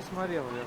смотрел я.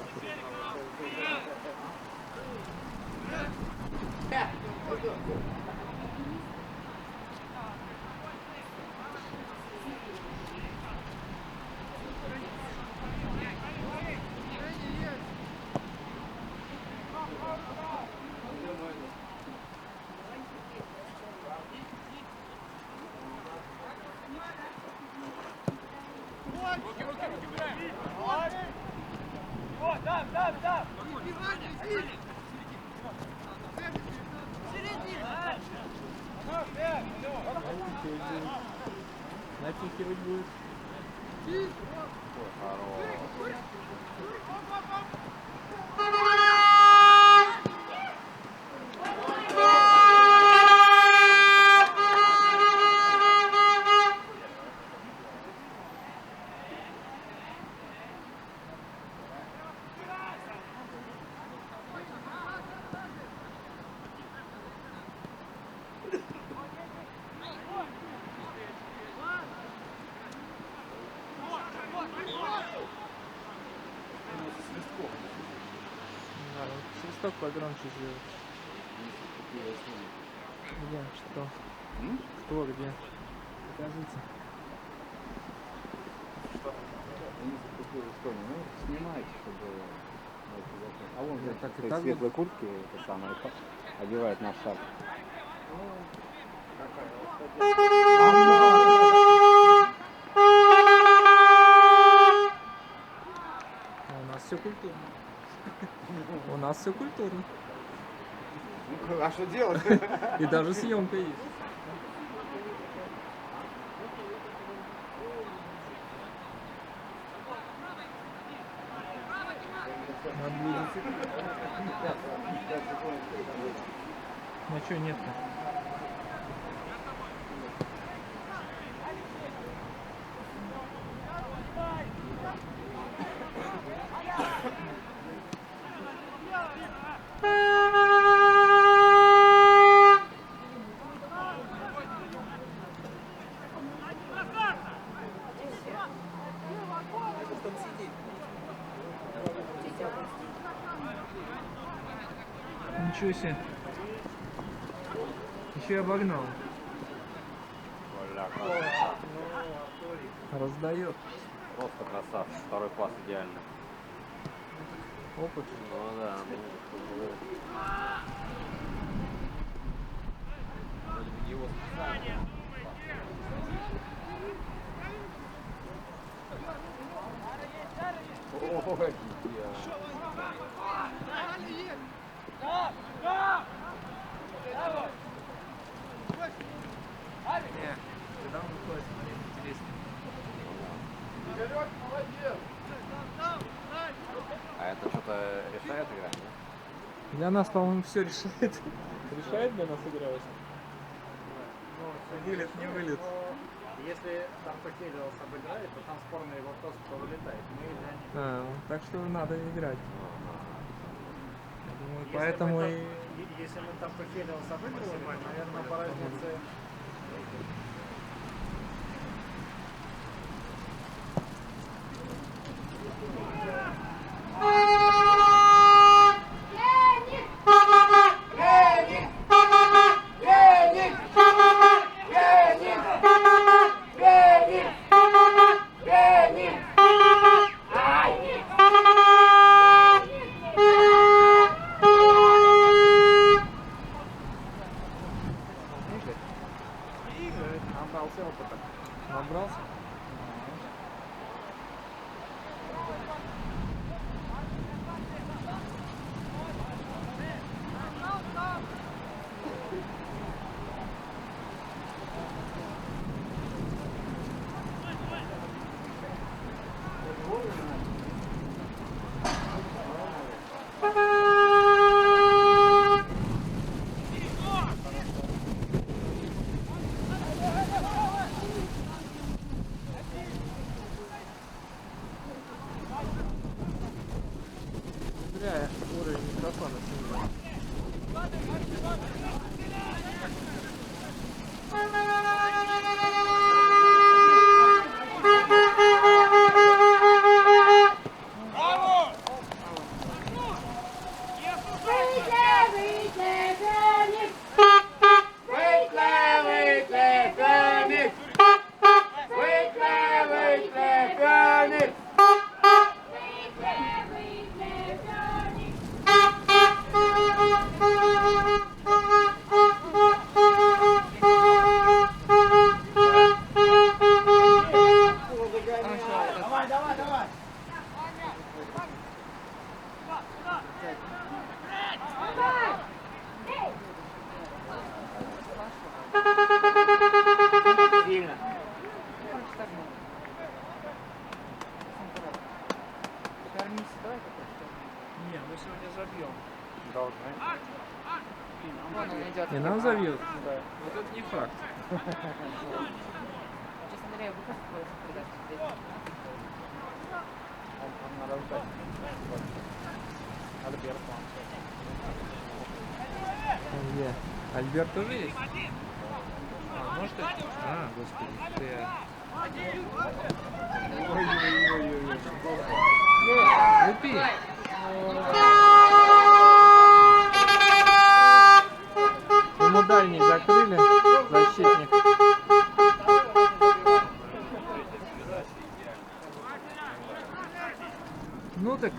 Напихивать будет. Свисток погромче сделать. Где? Что? Кто? Где? Покажите. Что? Ну, снимайте, чтобы... А вон в светлой куртке это самое одевает наш шарф. У нас все культурно. У нас все культурно. А что делать? И даже съемка есть. Ну что нет-то? Ничего себе. Еще и обогнал. Раздает. Просто красавчик. Второй класс идеально. Опыт. Ну да. Его специально. Ой, Когда он выходит, смотреть интереснее. а это что-то решает игра, да? Для нас, по-моему, все решает. Решает для нас игра? Вылет, не вылет. Если там Похелиос обыграет, то там спорный вопрос, кто вылетает. Мы или они. Так что надо играть. Я думаю, Если поэтому мы и... Если мы там Похелиос обыгрываем, наверное, по разнице... Набрался опыта. Набрался? Зря уровень микрофона снизил. Браво! давай как-то. Не, мы сегодня забьем. Должны. Вон он идет. И нам забьют? Да. Вот это не факт. Честно говоря, я бы просто передать. Он на раздаче. Альберт вам. Где? Альберт тоже есть? А, может и... А, господи, что я... Ой-ой-ой-ой. Лупи! Ему дальний закрыли, защитник. Ну так,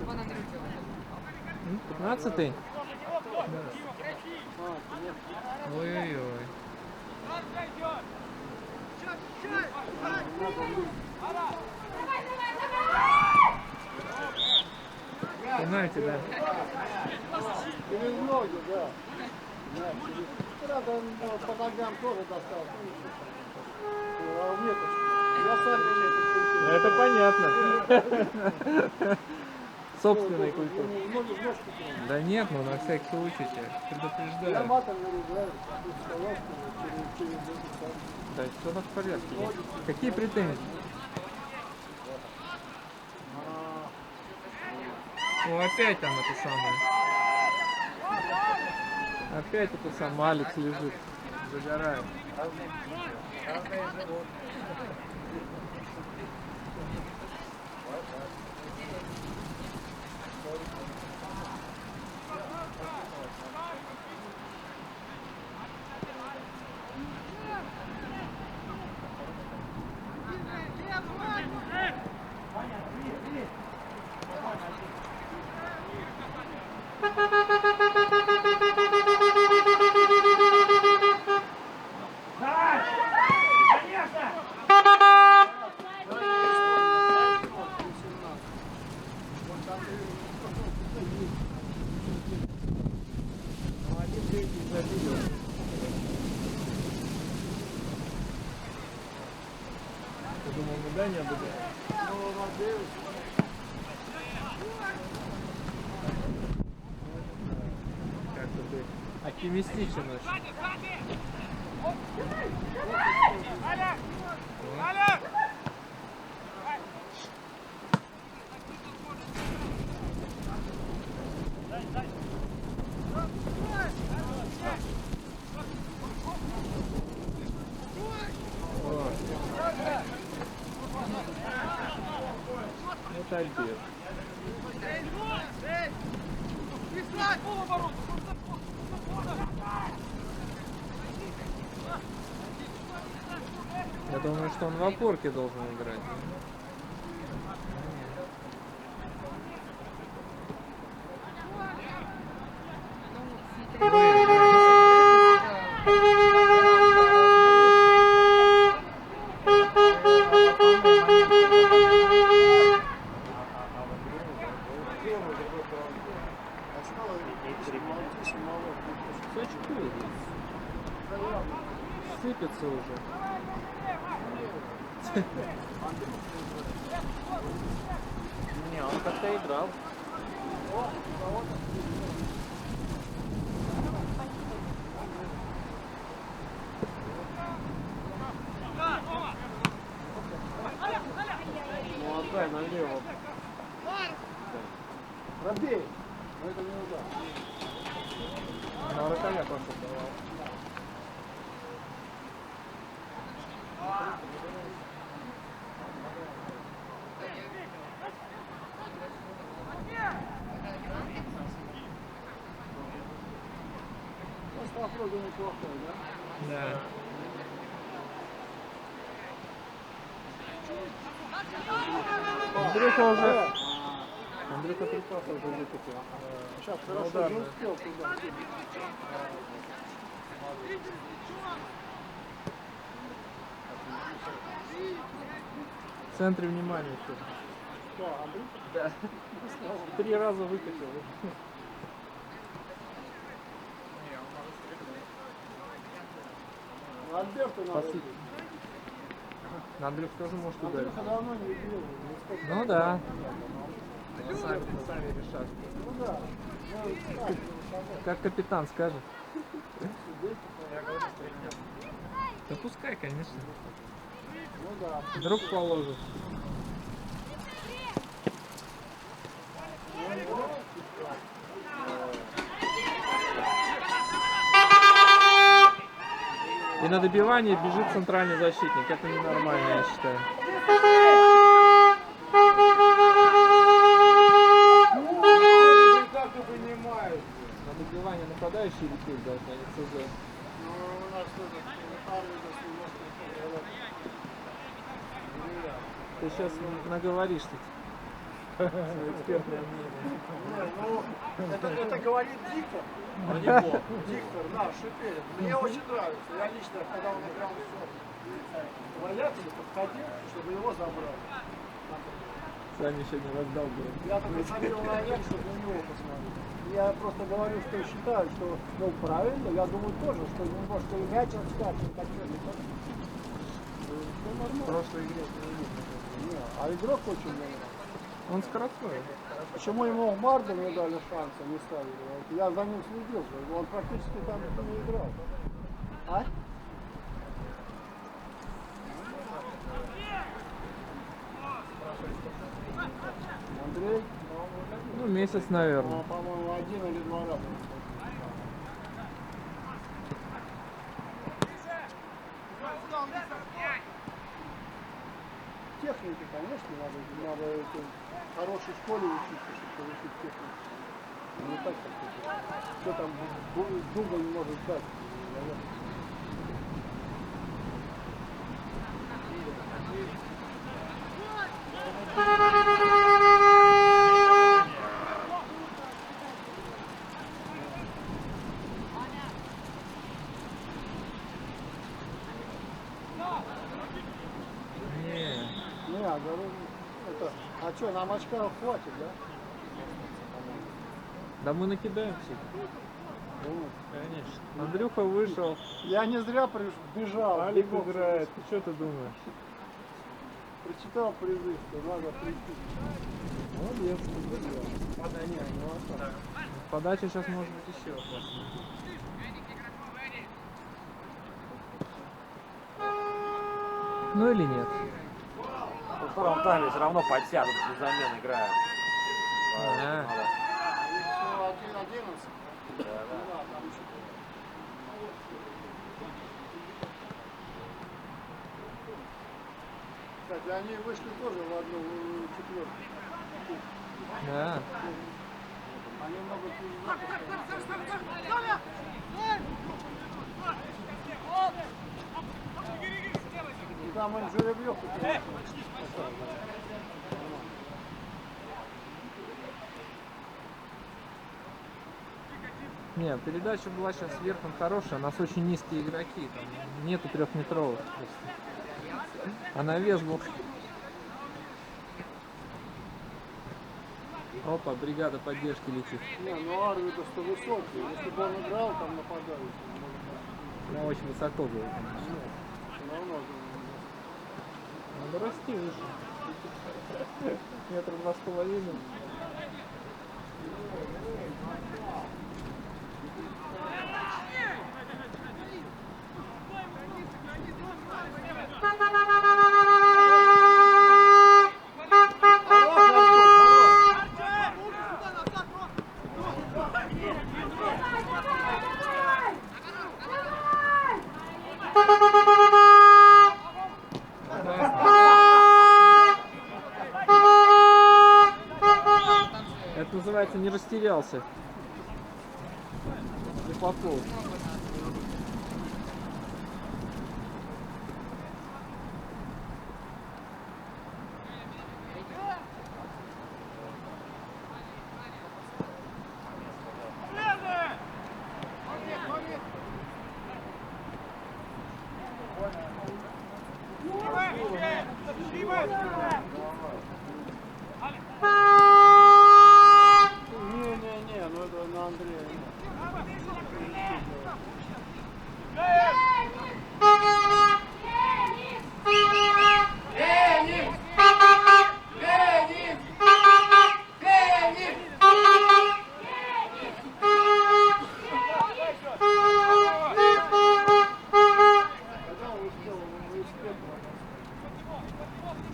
Вон Андрюхи. 15-й? Ой-ой-ой. Пенальти, да? Через ноги, да. Надо по ногам тоже достал. А у меня я сам Это понятно. Собственной культуры. ноги в ножку. Да нет, ну на всякий случай тебя Я предупреждаю. матом не ругаюсь, сказал, что через это. Да, все в порядке. Какие претензии? О, опять там это самое. Опять это сам Алекс лежит. Загорает. Разные живут. Я думал, мы да не будем. Как-то ты оптимистичен очень. О. Это Альберт. Я думаю, что он в опорке должен играть. Сыпется уже. Не, он как-то играл. Ну, отдай налево. Пробей. Но это не удар. На вратаря пошел. Просто вроде неплохой, да? Да. Андрюха уже. Андрюха прекрасно уже выкупил. Сейчас хорошо да, не да. успел туда. В центре внимания все. Что, Андрей? Да. 3 раза выкатил. Альберту надо. Спасибо. Андрюх тоже может ударить. Андрюха давно не бил. Нисколько. Ну да. Сами решат. Ну да. Ну, так, Как капитан скажет. Я говорю, 3 дня. Да пускай, конечно. ну да. Вдруг положит. И на добивание бежит центральный защитник. Это ненормально, я считаю. Как и понимаешь. На добивание нападающий лететь должны, а не ЦЗ. Ну, у нас тоже армия немножко. Ты сейчас наговоришь тут. Свое экспертное мнение. Ну, это говорит диктор. А не бог. Диктор наш, Шепелин. Мне очень нравится. Я лично, когда он играл в Валятине, подходил, чтобы его забрать. Сами еще не раздалбывают. Я только смотрел на Аякс, чтобы на него посмотреть. Я просто говорю, что считаю, что, ну, правильно, я думаю тоже, что немножко и мяч отскачет, так что не так. Все В нормально. прошлой игре это не видно. Не, а игрок очень мне нравится. Он скоростной. Почему ему в Марду не дали шанса, не ставили? Вот я за ним следил, он практически там не играл. А? Андрей? Ну, месяц, наверное. По-моему, 1 или 2 раза. Техники, конечно, надо в хорошей школе учиться, чтобы получить технику. Не так, как что там Дубль может дать, наверное. Не. Не, я говорю, это, а что, нам очков хватит, да? Да мы накидаем все. Ну, Конечно. Андрюха вышел. я не зря бежал. Алик бегом. играет. Ты что ты думаешь? Прочитал призыв, что надо прийти. Молодец. Да не, ну а так. Подача сейчас может быть еще опаснее. Ну или нет? Во втором тайме все равно подсядут, без замен играют. Ага. Все, 1-11. Да, Да, там еще. Кстати, они вышли тоже в одну четверку. Да. Они могут и и там он Жеребьев. Нет, передача была сейчас верхом хорошая, у нас очень низкие игроки, там нету трехметровых просто. А навес был. Опа, бригада поддержки летит. Не, ну Арвида что высокий. Если бы он играл, там нападающий. Ну, очень высоко было, конечно. Все равно. Надо расти выше. Метра 2,5. Это называется не растерялся. Не пополз. Не, ну это на Андрея. Денис!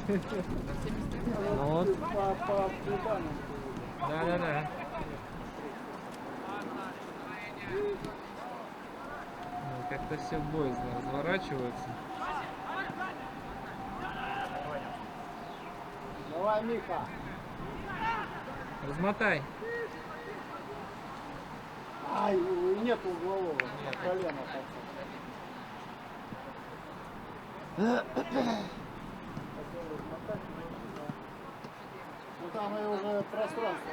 Ну вот. По цветам. Да. Ну, как-то все боязно разворачиваются. Давай, Миха. Размотай. Ай, нет углового. Колено ну там и уже пространство.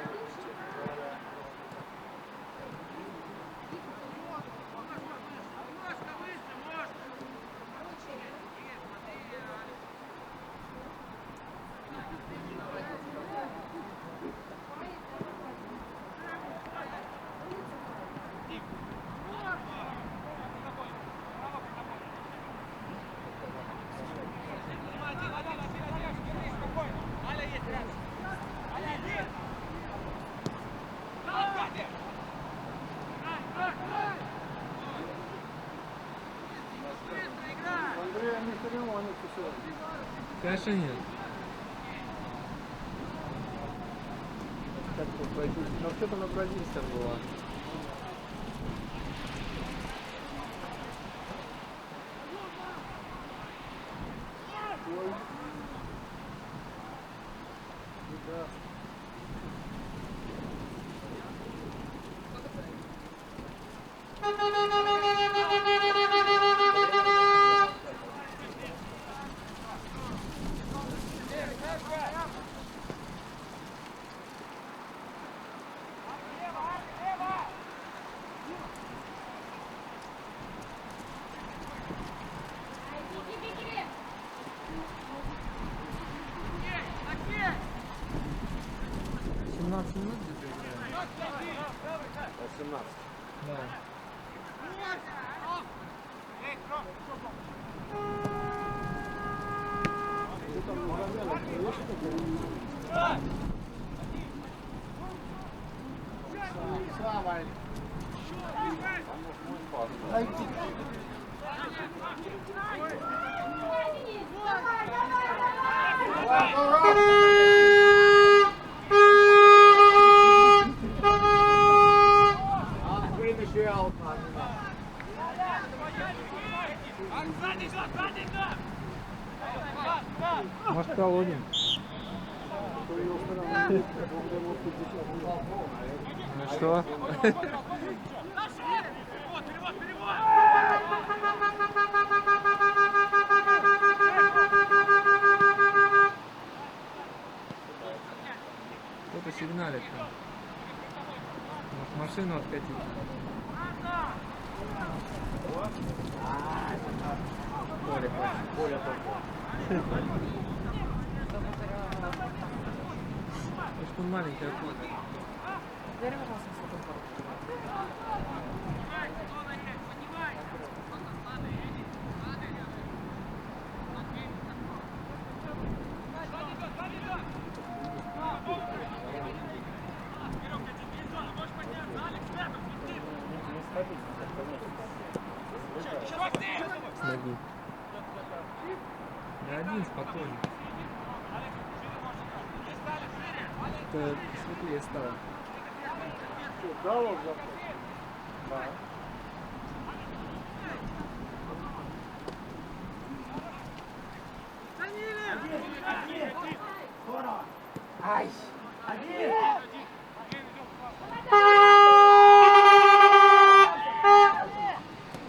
Андрея Михалева не кусает. Конечно нет. Как тут пройти? Ну что-то на бразильцах было. Ой. Прекрасно. Минут где-то играем. 18. Да. Ты там Магомедов видишь, как Самый. Ай, Может, колодим? Ну что? Кто-то сигналит там. Может, машину откатить. Поле только. Слишком маленькая фото. С ноги. Да один спокойно. Это светлее стало. дал он запас? Да. Ай!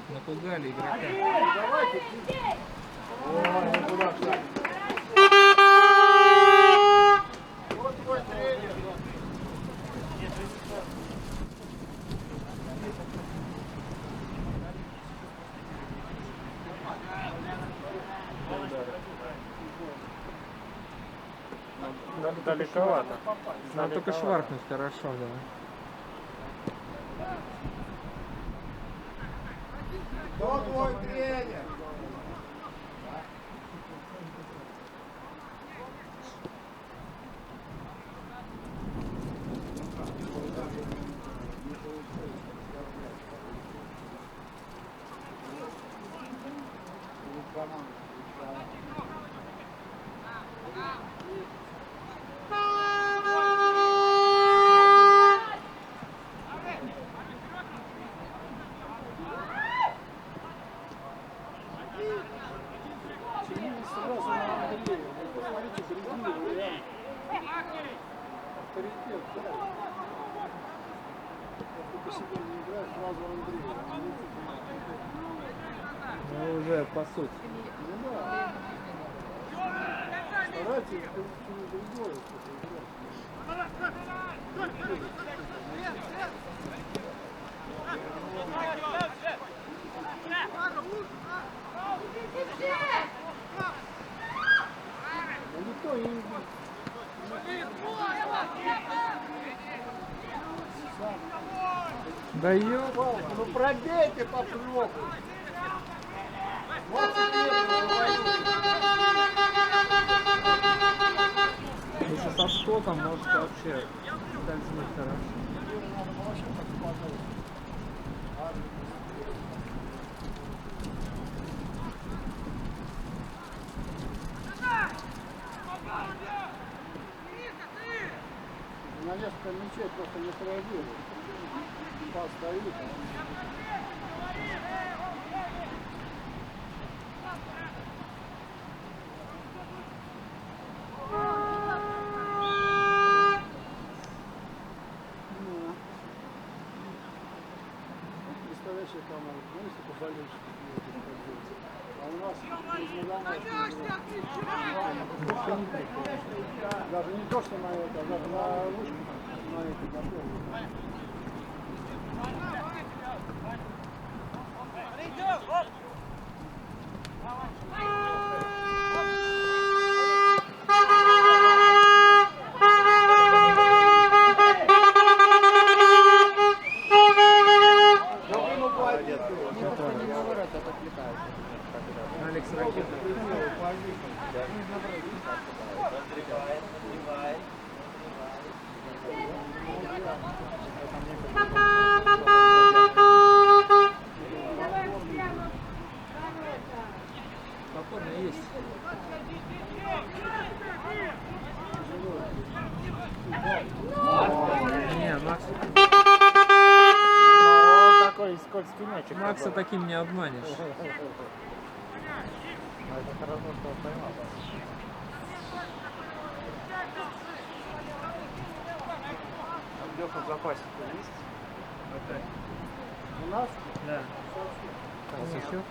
Напугали игрока. Давайте. Ой, ну куда встать? Вот твой тренер. Далековато. Надо только шваркнуть хорошо, да. Кто твой тренер? Авторитет, да. Если ты себе не играешь, сразу Андрей. Ну уже по сути. Ну да. Старайтесь, что другое что-то играть. Ну никто не Да ёп. Палка, ну пробейте попробуй. 20 метров уводите. Если со скотом, может вообще скользнуть хорошо. Надо было вообще так положить. На несколько мячей просто не среагирует. Пас стоит. Представляешь, там, ну, если поболельщики а у нас даже не то, что на это, а даже на ручку, на это готовы. Алекс Ракет. Спокойно есть. Не, Макс. Такой скользкий мячик. Макса таким не обманешь. Это хорошо, что он поймал. Леха в запасе есть? У нас Да. У вас еще?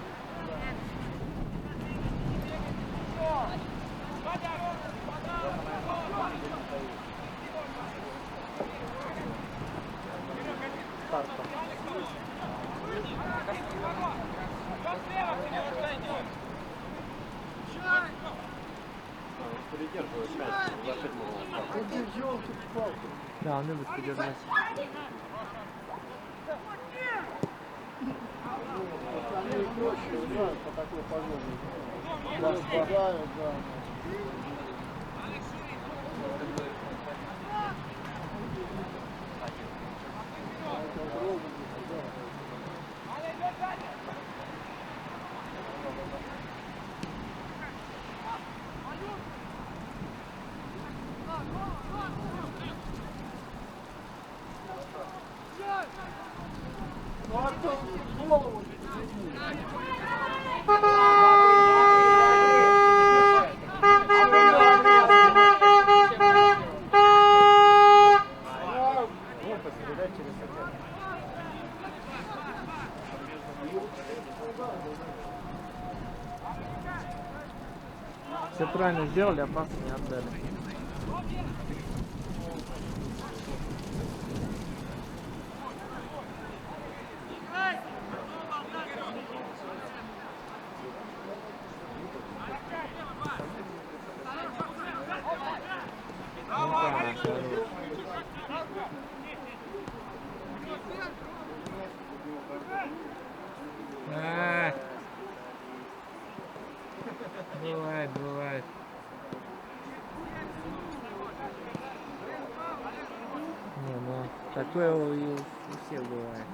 Придерживает мяч, зашить можно. вот елки-палки. Да, он любит подержать. Они проще играют по такой погоде. Да, спадают, да. Это ровно, да. Ну а кто голову Все правильно сделали, а пас не отдали. Ну да, хорош. Бывает, бывает. Не, ну такое у всех бывает.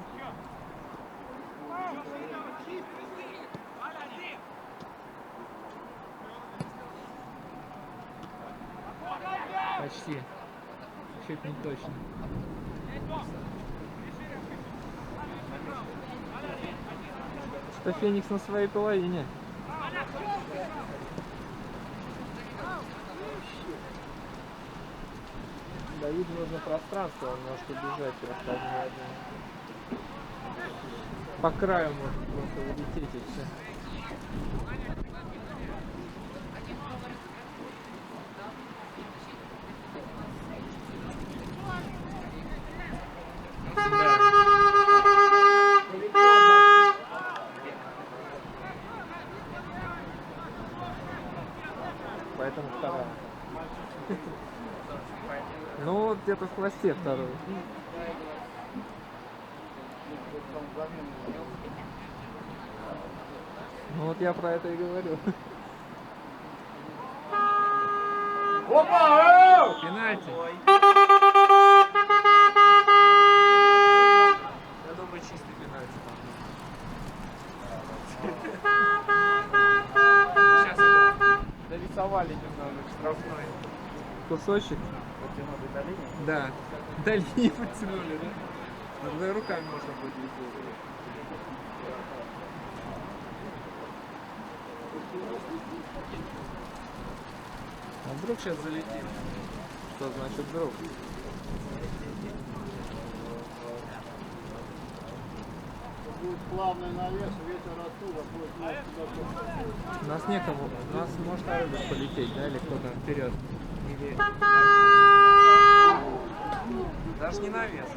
Почти. Чуть не точно. Что Феникс на своей половине. Давиду нужно пространство, он может убежать и остальное. По краю может просто улететь и все. Поэтому вторая. Ну, вот где-то в хвосте второй. Ну вот я про это и говорю. Опа! Пенальти. Я думаю, чистый пенальти. Сейчас это дорисовали немного штрафной. Кусочек? Потянули до линии. Да. До линии потянули, да? Но двумя руками можно будет сделать. А вдруг сейчас залетит? Что значит вдруг? Будет плавный навес, ветер оттуда будет нас туда. Нас некому. Нас может Арбис полететь, да? Или кто-то вперед? Или... Даже не навес.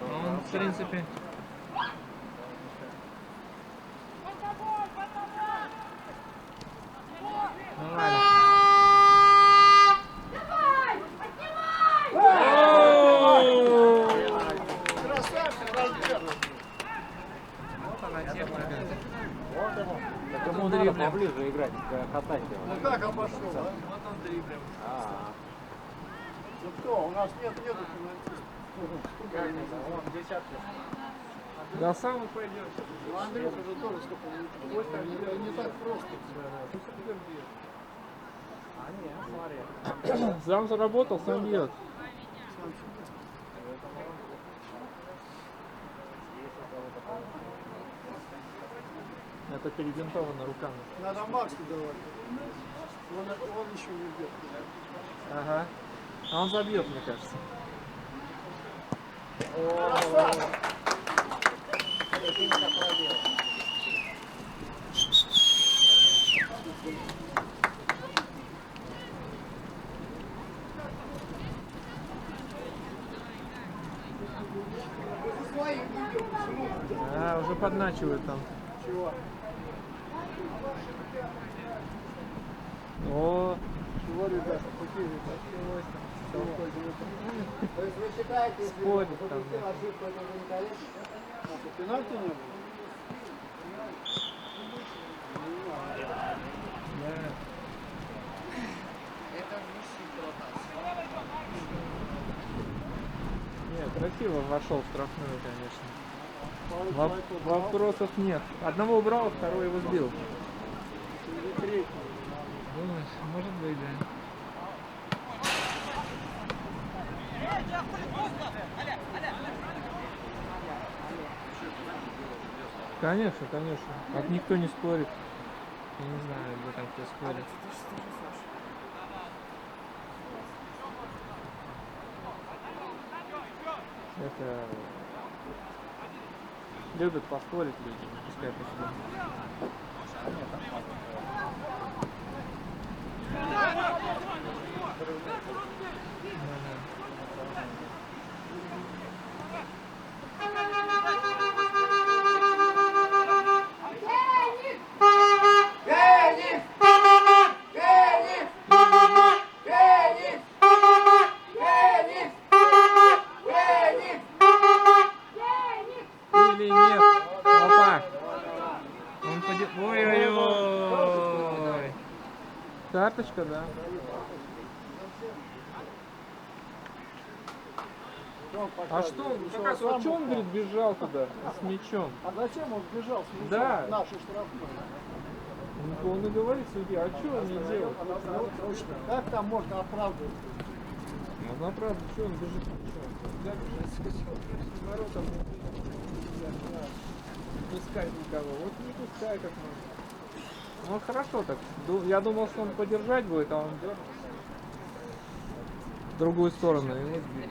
Ну, в принципе... Ну ладно. Красавчик, разбер. Вот она техника. Так ему надо поближе играть, катать его. Ну как обошел, а? Вот он дриблем. Ну кто, у нас нету финансистов. Как это? Вон, десятки. Да сам и пойдет. Ну Андрюха же тоже сколько не, не так просто. А нет, смотри. Сам заработал, сам бьет. Это перебинтовано руками. Надо Максу давать. Он еще не бьет. Ага. А он забьет, мне кажется. А, уже подначивают там. Чего? О, Чего, ребята? Какие ребята? То есть вы считаете, если Спорит допустил там, да. ошибку, это уже не корректно? Пенальти не было? да. Нет, красиво вошел в штрафную, конечно. Вопросов нет. Одного убрал, второй его сбил. Или третий? Думаешь, может быть, да. Конечно, конечно. Так никто не спорит. Я не знаю, где там кто спорит. Это... Любят поспорить люди, пускай поспорят. Или нет? Опа! Он пойдет. Ой-ой-ой! Карточка, да? он А показывает? что он, Что как раз, сам а что он, упал? говорит, бежал туда с мячом? А зачем он бежал с мячом Да. в нашу штрафную? Ну, он и говорит судья, а что он не делает? Как там можно оправдывать? Ну, на правду, что он бежит? Нельзя бежать с воротом. Не пускать никого. Вот не пускай как можно. Ну, хорошо так. Я думал, что он подержать будет, а он дернулся. В другую сторону. И вот сбил.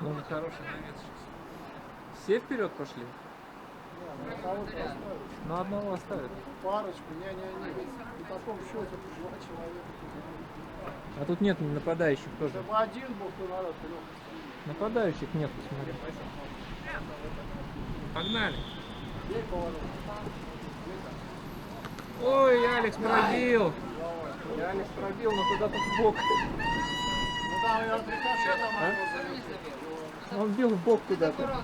Ну, хороший навес сейчас. Все вперед пошли? Ну, одного оставят. Парочку, не-не-не. При таком счете 2 человека. А тут нет нападающих тоже. Чтобы один был, то народ лег. Нападающих нет, смотри. Погнали. Бей поворот. Ой, Алекс пробил. Алекс пробил, но куда-то в бок. Ну там и от рикошета могу залететь. Он бил в бок куда-то.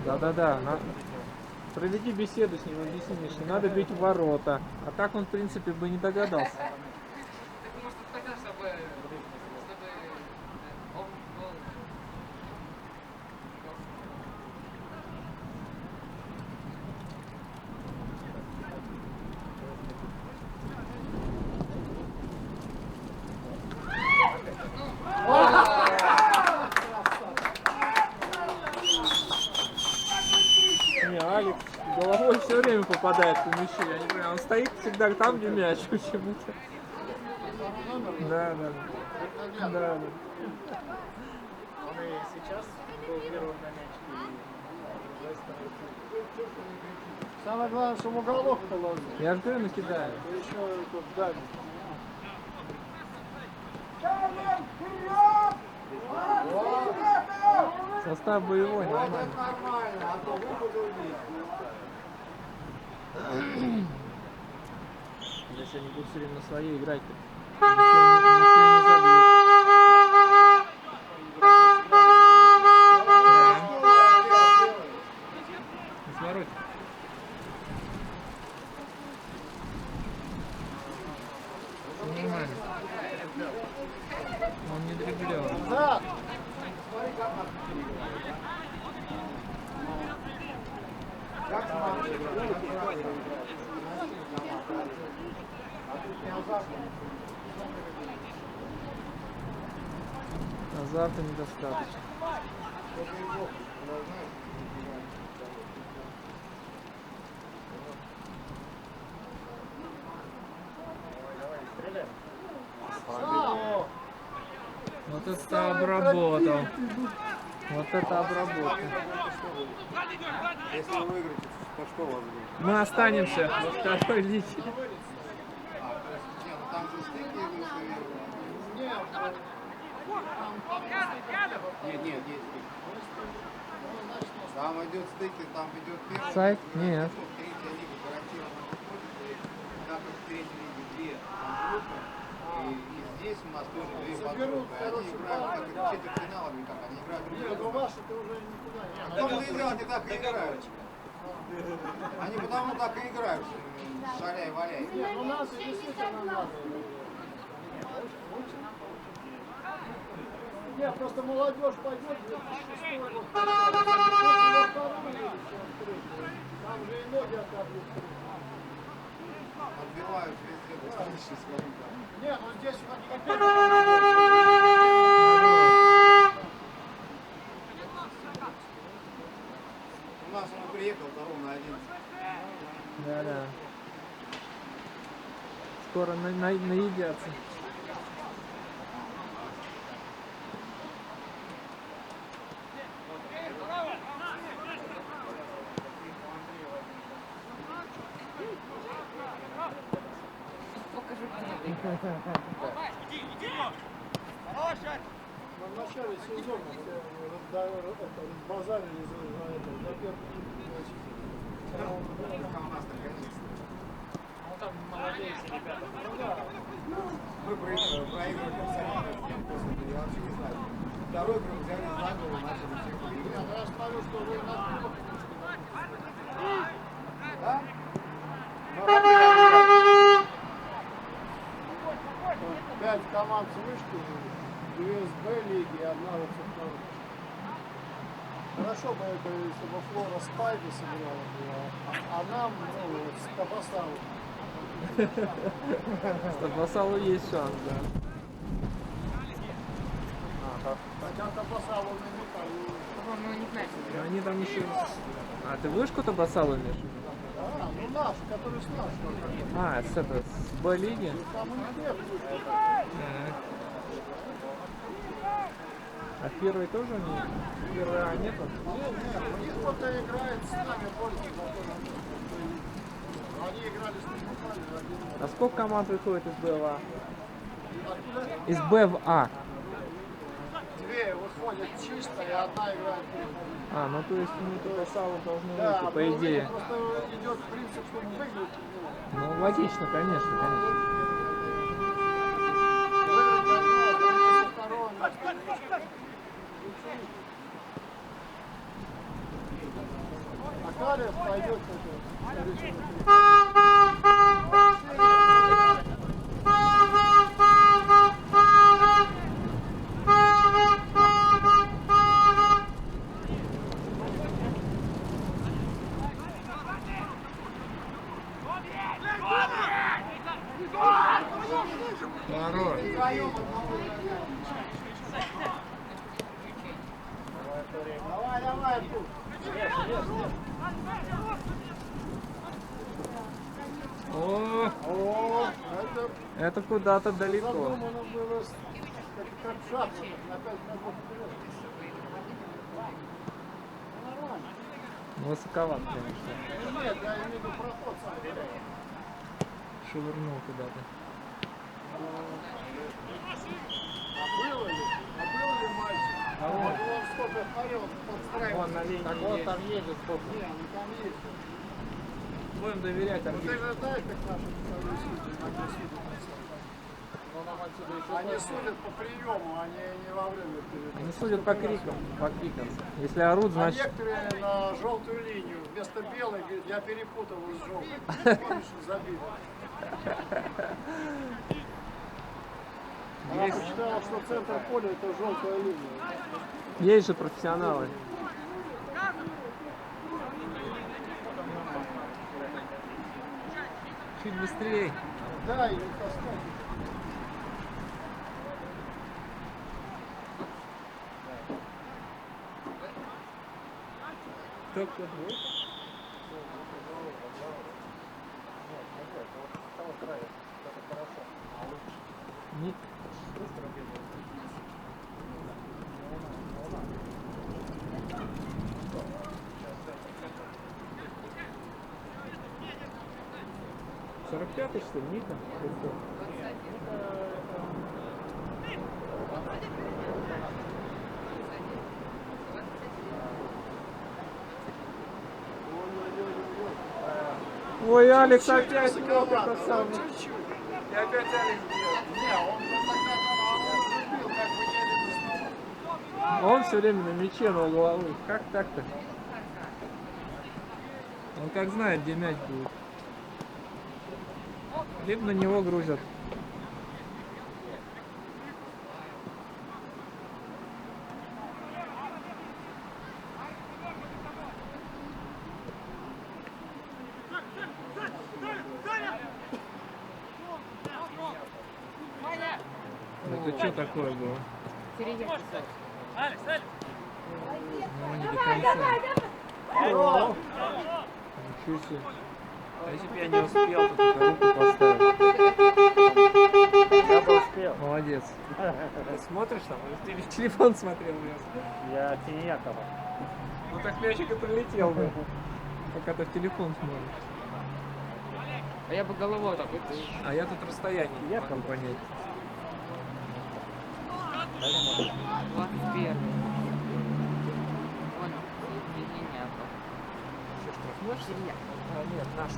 Да-да-да. Проведи беседу с ним, объясни, что надо бить в ворота. А так он, в принципе, бы не догадался. Не, Алекс головой все время попадает по мячу. Я не понимаю, он стоит всегда там, где мяч почему-то. Да, да. Да, да. Он и сейчас был первым на мяч. Самое главное, чтобы уголок положил. Я же говорю, накидаю. И еще тут дальше. Состав боевой, нормально. Нормально, а то выпадут убить. Если они будут все время на своей играть-то. Ничего не забьют. На свороте. Нормально. Он не дриблер. Да! Азарта недостаточно. Вот это обработал. Вот это обработал. Если вы выиграете, то что у вас будет? Мы останемся во второй лиге. Там же стыки идут, нет, есть стыки. Там идет стыки, там идет первый. Сайт? Нет. Третья лига гарантированно выходит. Так как в третьей лиге 2 группы, и здесь у нас тоже 2 подгруппы. Они играют как и четвертьфиналами, как они играют друг Нет, ну друга. ваши ты уже никуда не... В том-то и дело, они так и играют. Они потому так и играют, шаляй-валяй. Нет, ну нас и действительно надо. Нет, просто молодежь пойдет, 2006 год. Там же и ноги отобьют. Отбивают везде, достаточно скажем так. Нет, ну здесь У нас он приехал ровно 11. Да-да. Скоро наедятся. Покажу, где ты. в начале сезона разбазарили за первый Ну там молодые все ребята. Мы проигрывали абсолютно всем после, я вообще не знаю. Второй круг взяли за голову, начали всех выигрывать. Я смотрю, что вы на Да? 5 команд с вышки, 2 из Б-лиги и 1 вот со второй. Хорошо бы это, если бы Флора Спайки сыграла, а нам, ну, вот, с Капасалом. С Табасалу есть шанс, да. Хотя Капасалу намекали. По-моему, не знаю. Но они там еще... А, ты вышку Табасалу имеешь? А, ну наш, который с нашего. А, с Б-лиги? Там у них нет вышки. А первый тоже у них? Первый А нету? Нет, у них кто-то играет с нами, больше, они играли с нами, А сколько команд выходит из Б в А? откуда? Из Б в А. 2 выходят чисто, и 1 играет. А, ну то есть мы Табасалу должны Да, выйти, по идее. просто идет принцип, чтобы выиграть. Ну, логично, конечно, конечно. Выиграть одно, остальное со второго места. А Карев пойдет Хорош. Давай, давай, тут. О, О, это куда-то это далеко. задумано было как в шахматах, на 5 шагов вперед. Ну, нормально. Высоковат, конечно. Нет, я имею в виду проход сам. Швырнул куда-то. А был ли мальчик? А вон. Он сколько смотрел, подстраивался. Вон на линии Так вот есть. там едет сколько. Не, ну там есть. Будем доверять Ну ты арбитру. же знаешь, как наши судьи иногда судят. Они судят по приему, они не во время передачи. Они судят по крикам, по крикам. Если орут, А значит... некоторые на желтую линию вместо белой говорят, я перепутал с желтой. Помнишь, забили. Она Есть, посчитала, что центр поля это желтая линия. есть же профессионалы. Чуть быстрее. Да, и таскать. Кто будет? Ник. Сорок пятый, что ли, Ника? Ой, Алекс опять бьет это самое. Чуть-чуть. И опять Алекс бьет. Не, он тогда любил, как бы еле снова. Он все время на мяче, на угловых. Как так-то? Он как знает, где мяч будет. Либо на него грузят. Это что такое было? Серединка. Ну, не до конца. О! Ничего себе. А если бы я не успел, то только руку поставил. Я бы успел. Молодец. Ты смотришь там? Или ты в телефон смотрел? Я Тиньякова. Ну так мячик и прилетел бы. Пока ты в телефон смотришь. А я бы головой так вот. А я тут расстояние не могу понять. 21. Вон, Тиньяков. Что, штрафнешь? А, нет, наш.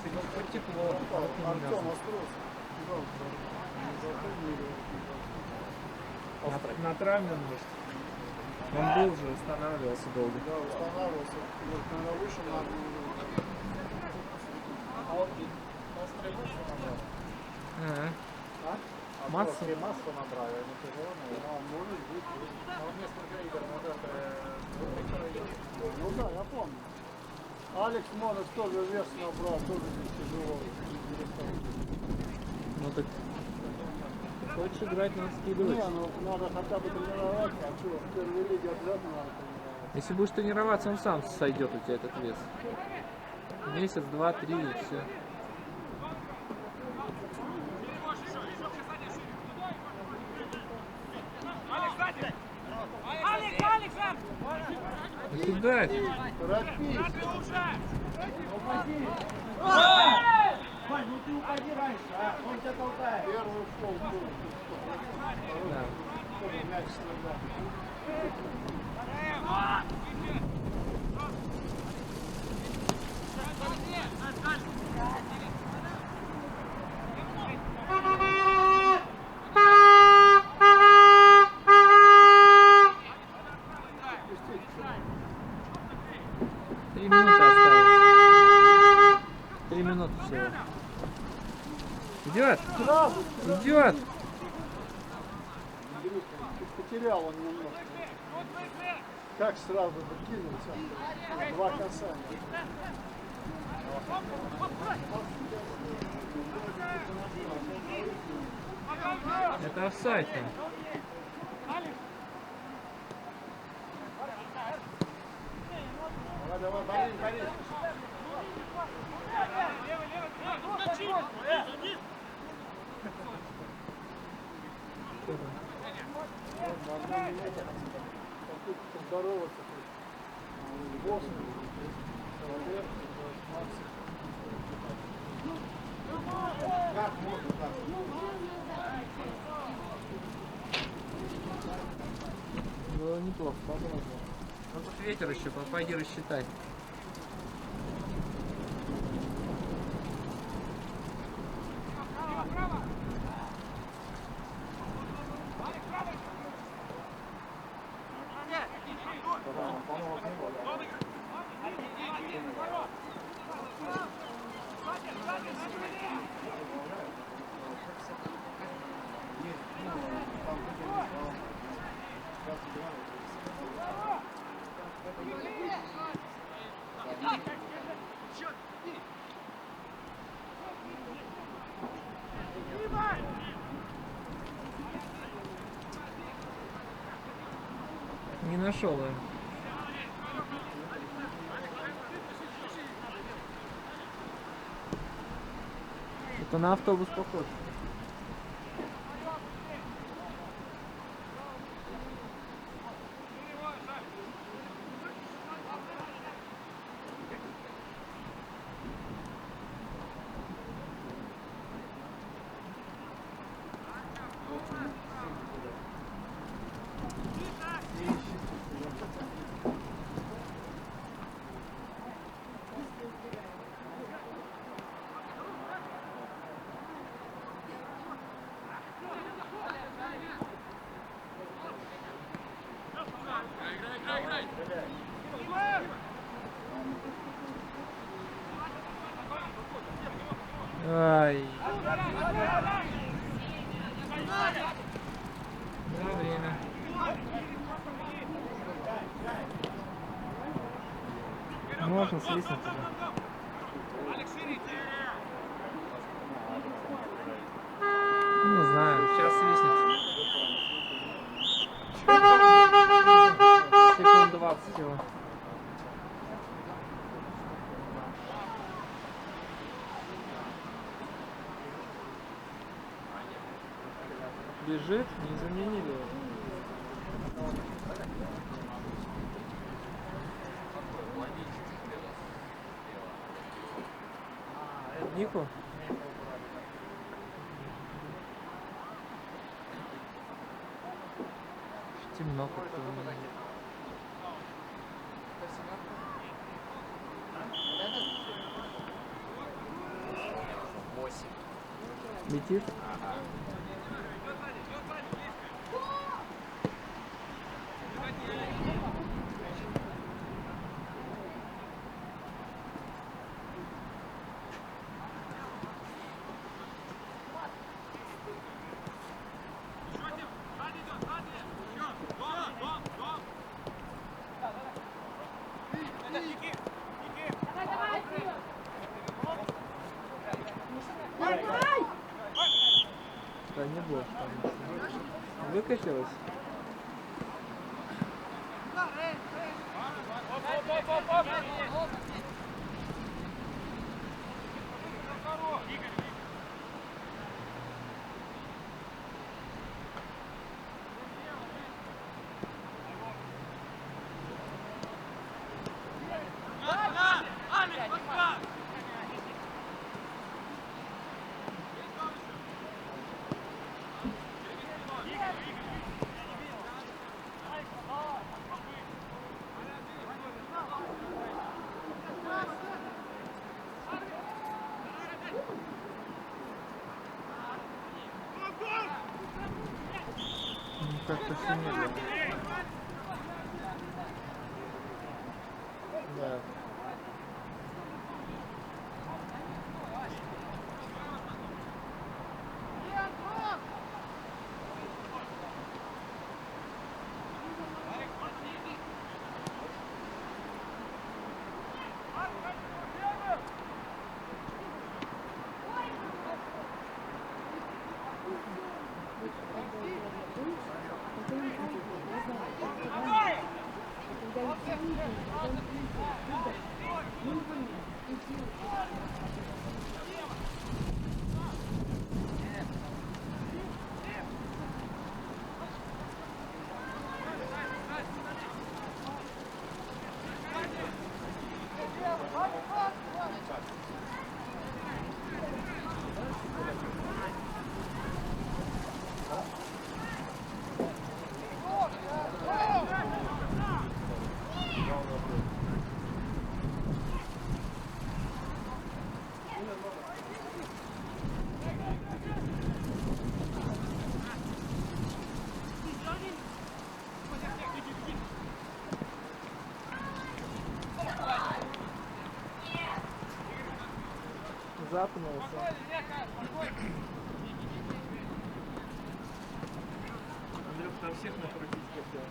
Сегодня потекло. Артем остался. На травме, может. Он был же, останавливался долго. Да, устанавливался. Вот, наверное, вышел на... А он стрельбу что там? Массу? Массу набрали, не тяжело, наверное. А, может быть. Но вот несколько игр назад Ну да, я помню. Алекс Монес тоже вес набрал, тоже не тяжело. Ну так... Хочешь играть, надо скидывать. Не, ну надо хотя бы тренироваться, а что, в первой лиге обязательно надо тренироваться. Если будешь тренироваться, он сам сойдет у тебя этот вес. Месяц, два, три и все. Кидать. Торопись. Вань, ну ты упади раньше, а? Он тебя толкает. Первый фол тоже. Да. Тоже мяч стрелял. Три минуты осталось. 3 минуты всего. Идет! Сразу, Идет! Андрюха, ты потерял он немного. Как сразу докинулся? Два касания. Это офсайд. Давай, давай, борись, борись. Попытка поздороваться. Босс. Человек. Как можно так? Было неплохо, попробовал. Ну тут ветер еще, пойди рассчитай. Не нашел я. Это на автобус похож. Ай. Да, время. Можно свистнуть туда. Не знаю, сейчас свистнет. Секунд 20 всего. Бежит, не заменили его. Нику? Темно как-то. Летит? Да не больше, конечно. Выкатилась? Как-то все медленно. Да. Запнулся. Андрюх, на всех накрутить хотел.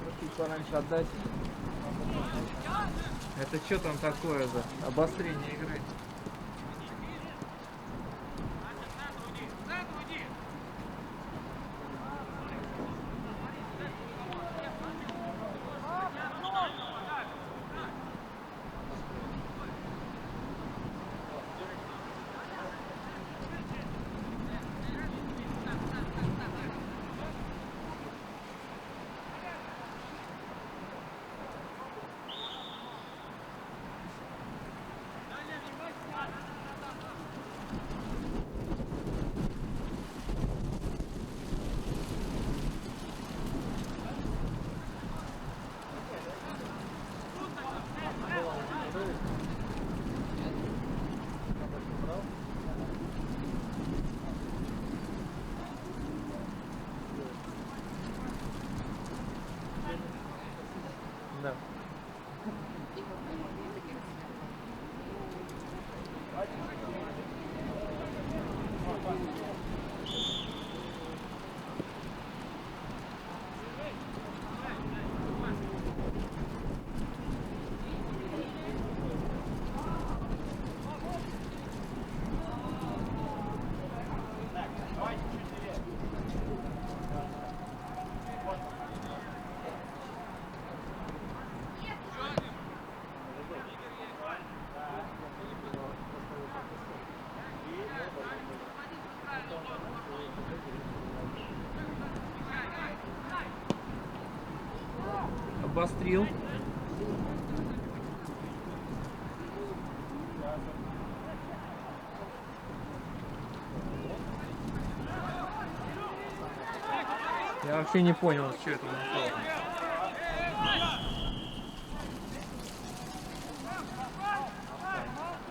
Просить пораньше отдать. Это что там такое за обострение игры? Да. Обострил. Я вообще не понял, что это было.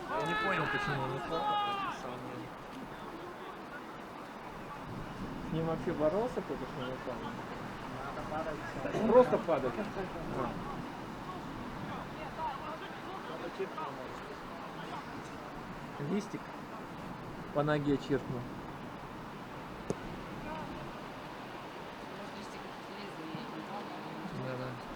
Я не понял, почему он упал. С ним вообще боролся кто-то, что он упал? Просто падать. Листик по ноге чиркнул. Взорвется.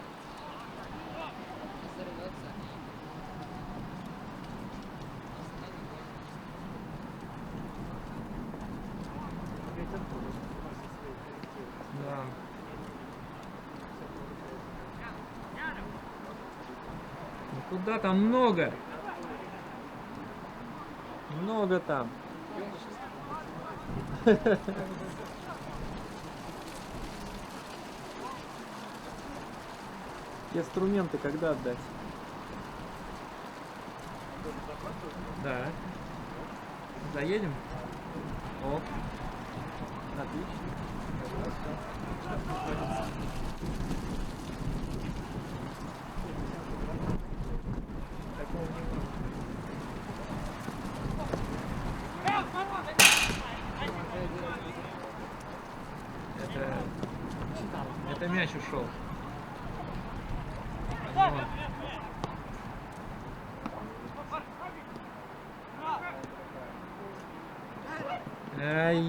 Куда там много? Много там. Инструменты когда отдать? Да. Заедем? О. Отлично. Это мяч ушел. Вот. Ай.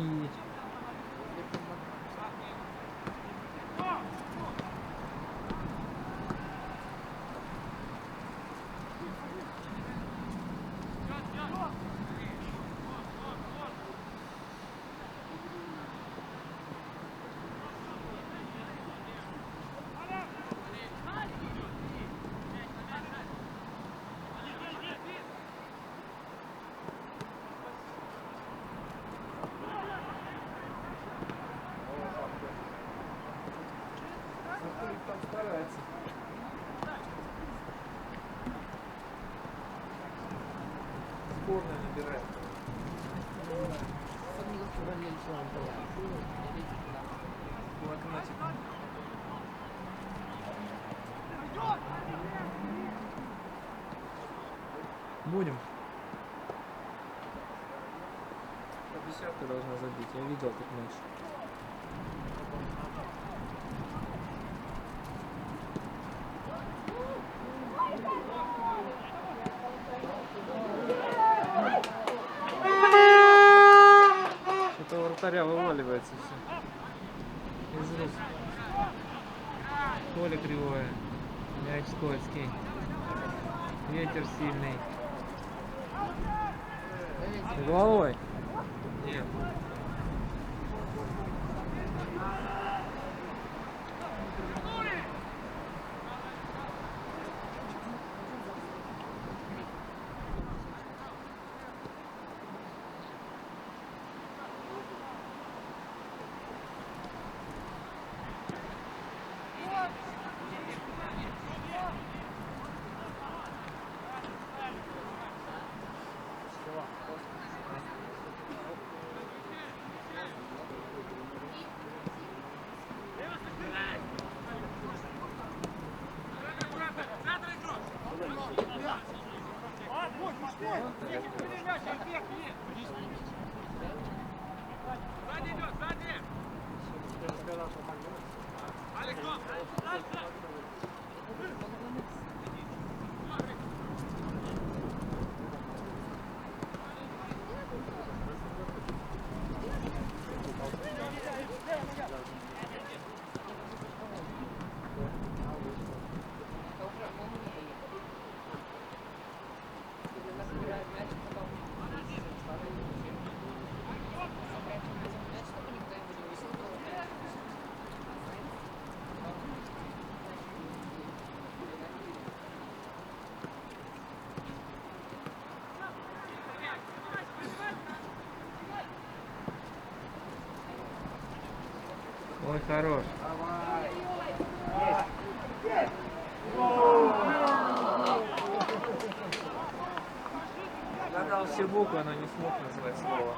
Там старается. Сборная набирает. Блокнотик. Будем. По десятке должна забить. Я видел этот матч. Что-то у вратаря вываливается все. Из рук. Поле кривое. Мяч скользкий. Ветер сильный. Головой? Нет. Ой, хорош. Загадал все буквы, но не смог назвать слово.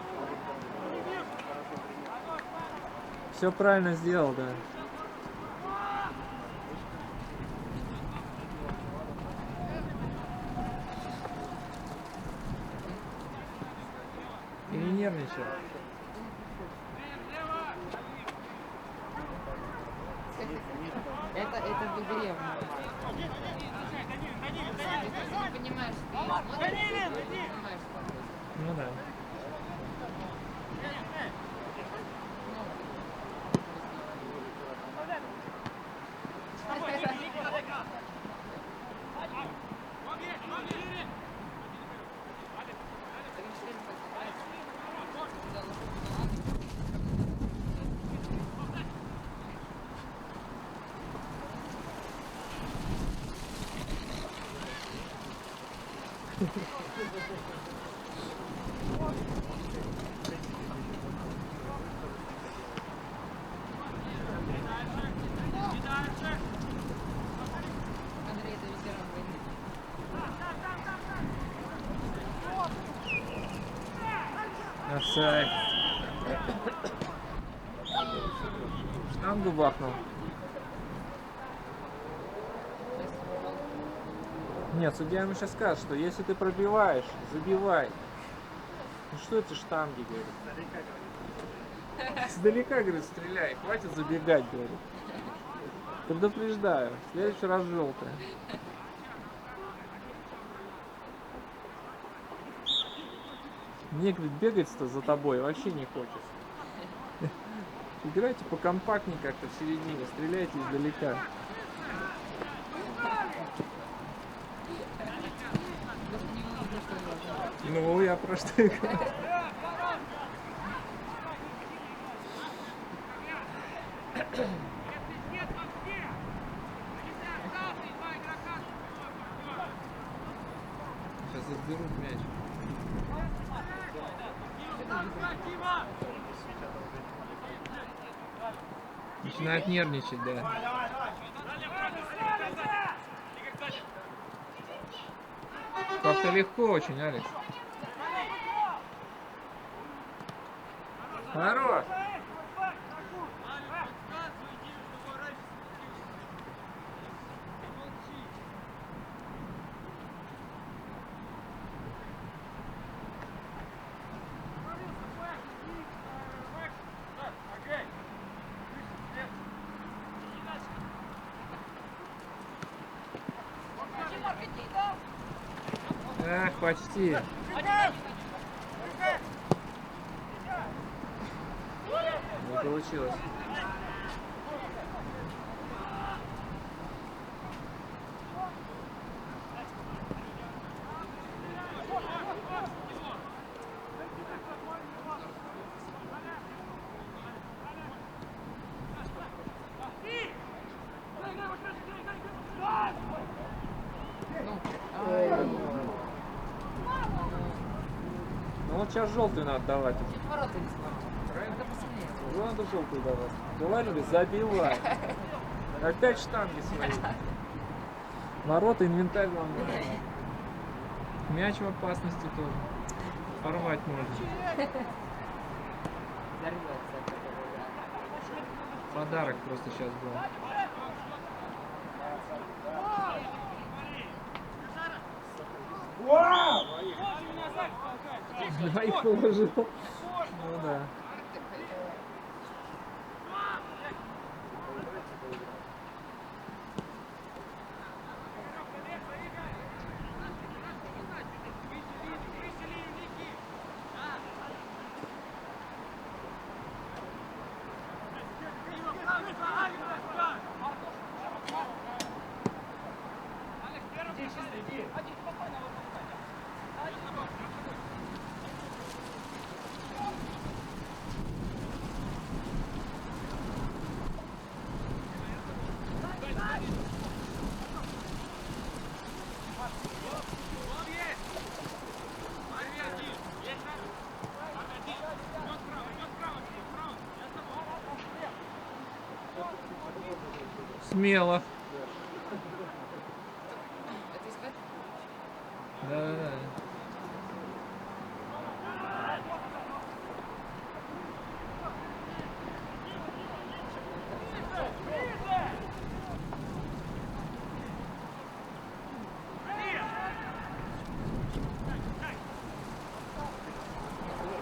Все правильно сделал, да. И не нервничал. Это в деревне. Ты не понимаешь, ты смотришь, ты не понимаешь, что Ну да. Андрей, это ветеран войны. Офсайд. Штангу бахнул. Нет, судья ему сейчас скажет, что если ты пробиваешь, забивай. Ну что эти штанги, говорит? Издалека, говорит, стреляй, хватит забегать, говорит. Предупреждаю, в следующий раз желтая. Мне, говорит, бегать-то за тобой вообще не хочется. Играйте покомпактнее как-то в середине, стреляйте издалека. Ну, я про что и говорю. Сейчас отберут мяч. Начинает нервничать, да. Как-то легко очень, Алекс. Хорош! Ах, почти. Не получилось. Ну вот сейчас желтую надо давать. Чуть ворота не сломал. Это посильнее. Ну, надо желтую давать. Говорили, забивай. Опять штанги свои. Ворота, инвентарь ломает. Мяч в опасности тоже. Порвать можно. Взорвется. Подарок просто сейчас был. Двоих положил. Ну да. Смело. Это искать? Да.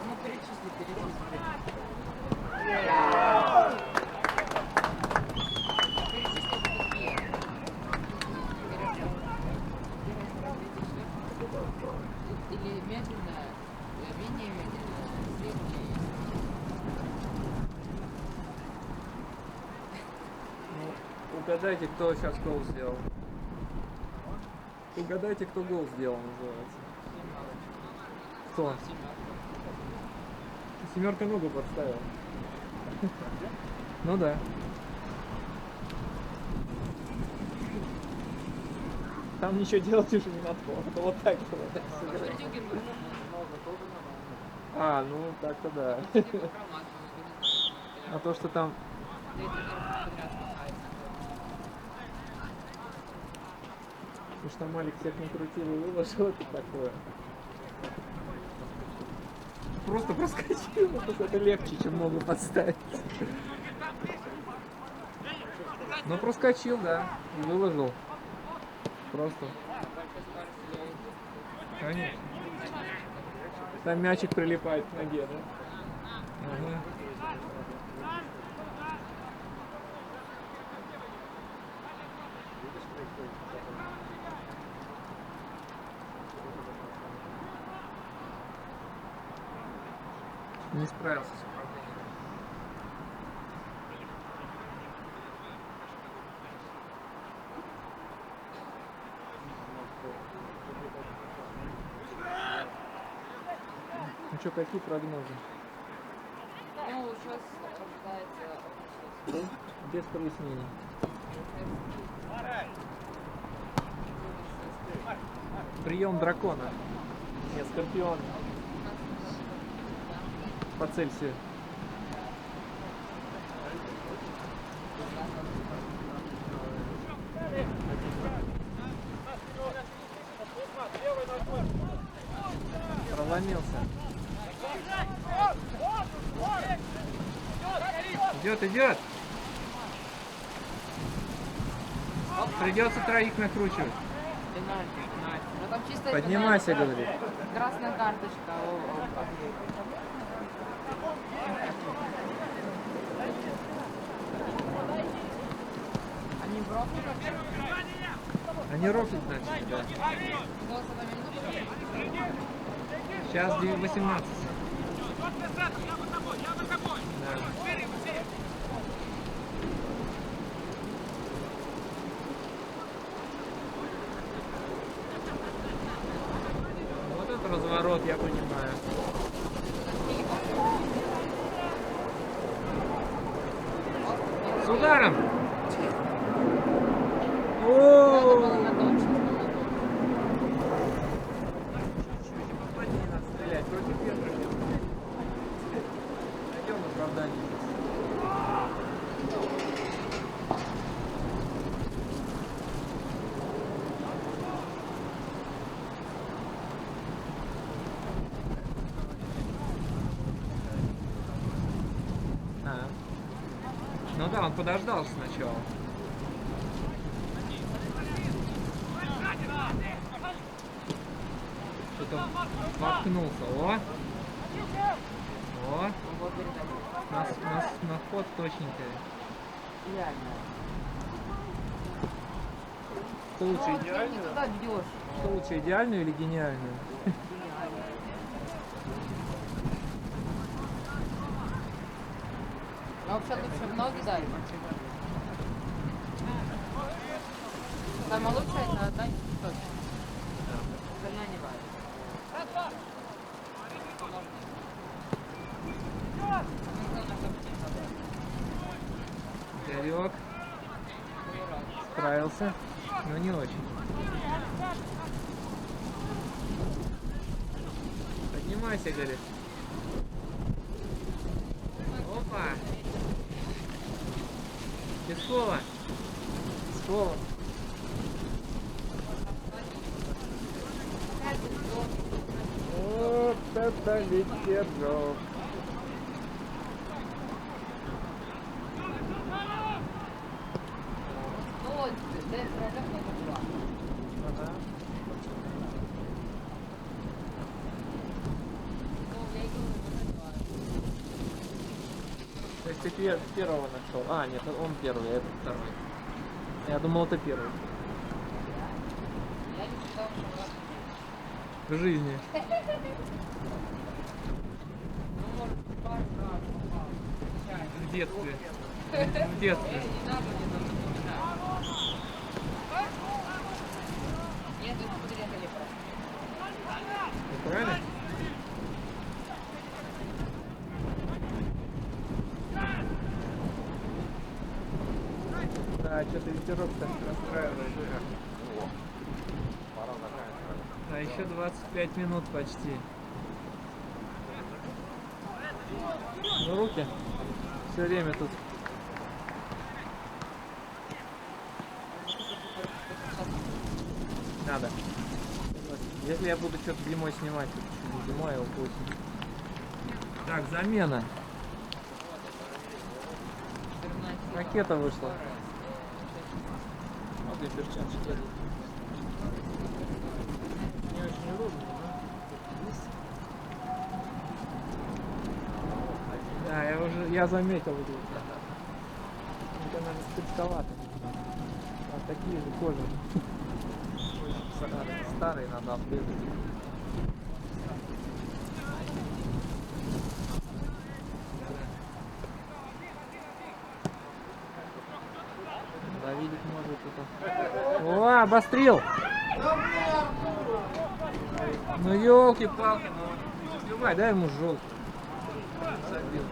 Ну, перечисли. Или медленно, менее медленно, среднее. Ну, угадайте, кто сейчас гол сделал. Угадайте, кто гол сделал, называется. Кто? Семерка ногу подставил. Ну да. там ничего делать уже не надо было. Это вот так было. Так сыграть. Шердюгин был. А, ну так-то да. А то, что там... Потому что там Алик всех накрутил и выложил, это такое. Просто проскочил, это легче, чем ногу подставить. Ну проскочил, да, и выложил. Просто. Конечно. Там мячик прилипает к ноге, да? Ага. Не справился с управлением. Ну что, какие прогнозы? Ну, сейчас ожидается Без прояснений. Прием дракона. Нет, скорпиона. По Цельсию. Проломился. Идет, идет. Придется троих накручивать. Ну там чисто Поднимайся, говорит. красная карточка. Они бросили. Они рофлят, значит, да. Сейчас 18. Да. Вот это разворот, я понимаю. С ударом! О! Стрелять против ветра. Найдем оправдание. Ну да, он подождал сначала. Что-то воткнулся. О! О! На ход точненькая. Что лучше, Ты не туда бьешь. что лучше, идеальную или гениальную? А вообще лучше в ноги дать. Самое лучшее это отдать точно. Остальное не важно. Игорек справился, но не очень. Поднимайся, говорит. Опа! Пескова! Пескова! Вот это ветерок! Ну вот, дай пролет на два. Ага. Ну, я иду на два. То есть ты первого нашел. А, нет, он первый, а это второй. Я думал, это первый. Я не считал, что раз. В жизни. Ну, может, пару раз попал. Случайно. В детстве. В детстве. Не надо мне там напоминать. Нет, это подрезали просто. Ты правильно? Да, что-то ветерок так расстраивает. еще 25 минут почти. Ну, руки все время тут. Надо. Если я буду что-то зимой снимать, то не зимой, а осенью. Так, замена. Ракета вышла. Вот и перчатки. Не очень удобно, да? Я заметил вот это. Это, наверное, спецковато. А такие же кожаные. Старые надо обрезать. Да, видеть может это. О, обострил! Ну елки-палки, ну забивай, дай ему желтый. Забил.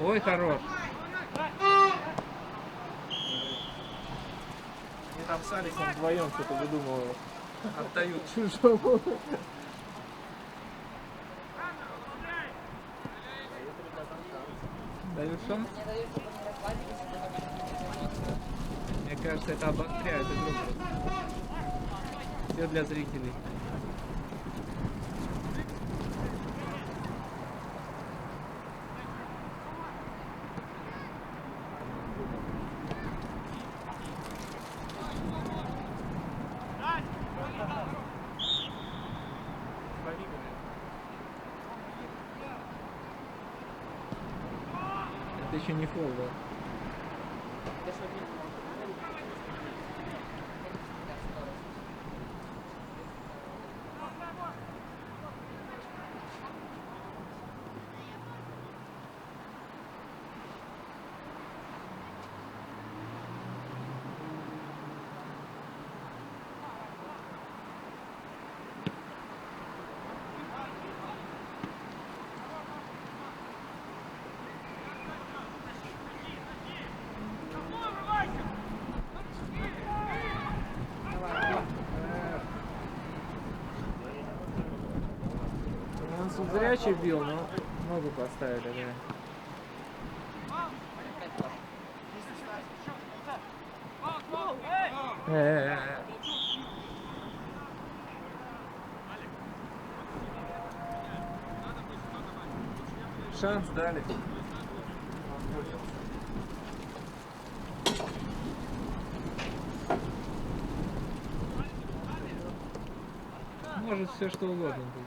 Ой, хорош. И там с Алексом вдвоем что-то выдумывают. Отдают чужому. Дают шанс? Мне кажется, это обостряет игру. Все для зрителей. Это еще не фол, да? Он зрячий бил, но ногу поставили, да. Шанс дали. Может все что угодно быть.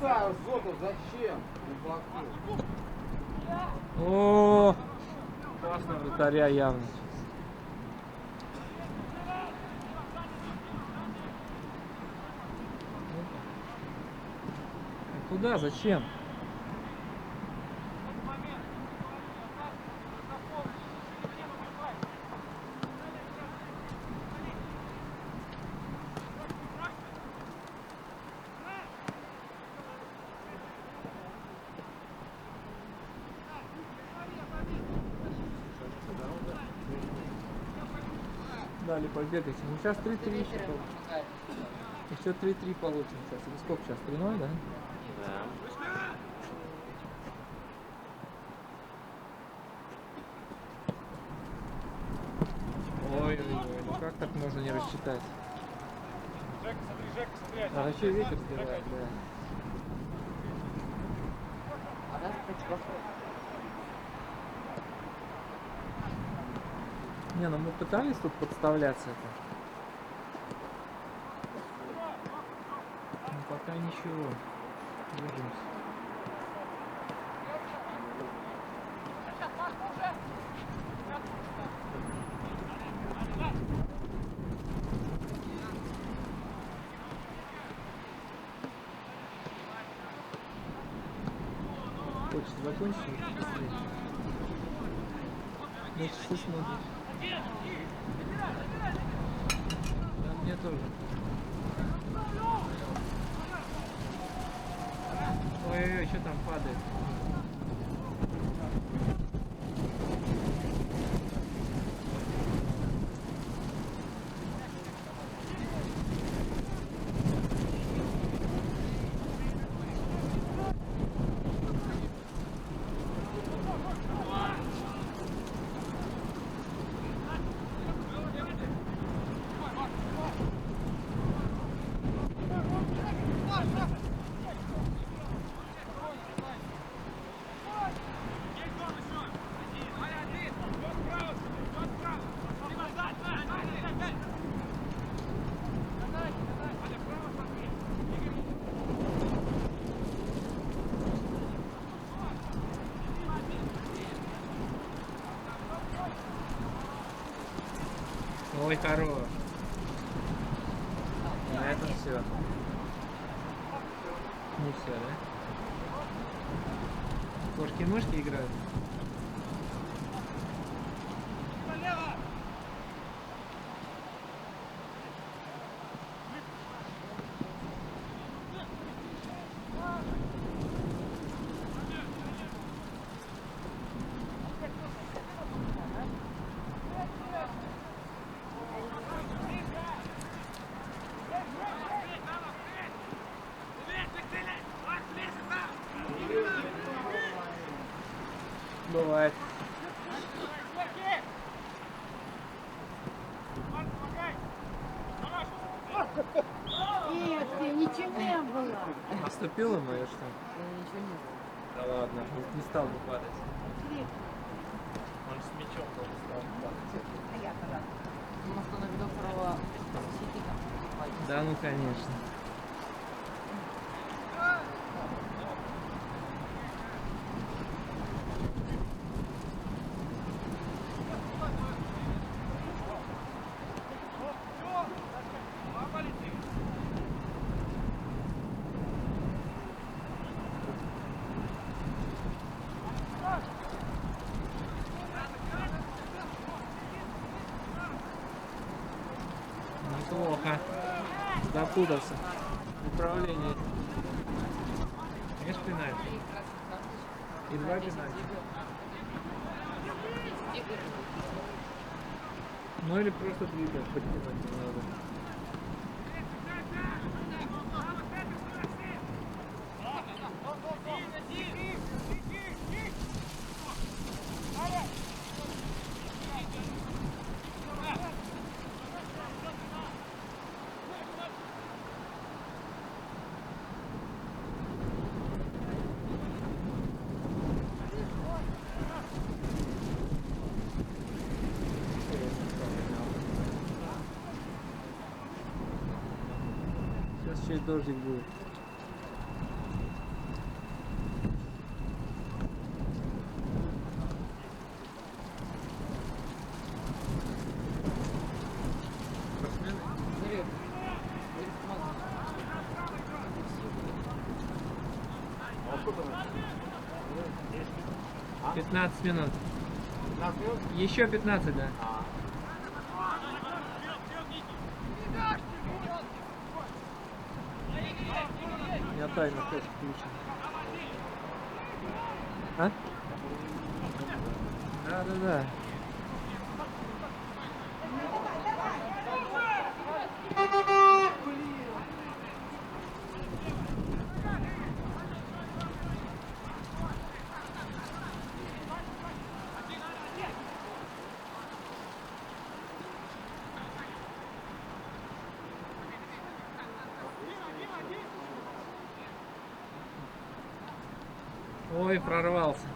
Зотов, зачем? О, классно вратаря явно. Куда? Зачем? Дали побегать. Ну сейчас 3-3 еще. Еще 3-3 получим сейчас. Или сколько сейчас? 3-0, да? Да. Ой-ой-ой, ну как так можно не рассчитать? А вообще ветер сбивает, да. Не, ну мы пытались тут подставляться это. Пока ничего. Держимся. Хочется закончить быстрее. На часы смотришь. Да, мне тоже. Ой-ой-ой, что там падает? Ой, хорош. На этом все. Не все, да? Кошки-мышки играют. Бывает. Нет, ничего не было. Наступила моя что? Ничего не было. Да ладно, не стал бы падать. Он с мячом тоже стал бы падать. Он остановил второго защитника. Да, ну конечно. Неплохо. Запутался. Управление. Конечно, пенальти. И два пенальти. Ну или просто двигать, подтянуть не надо. Сейчас еще и дождик будет. Спортсмены? 15 минут. 15 минут? Еще 15, да. У меня таймер тоже включен. А? Да. Ой, прорвался.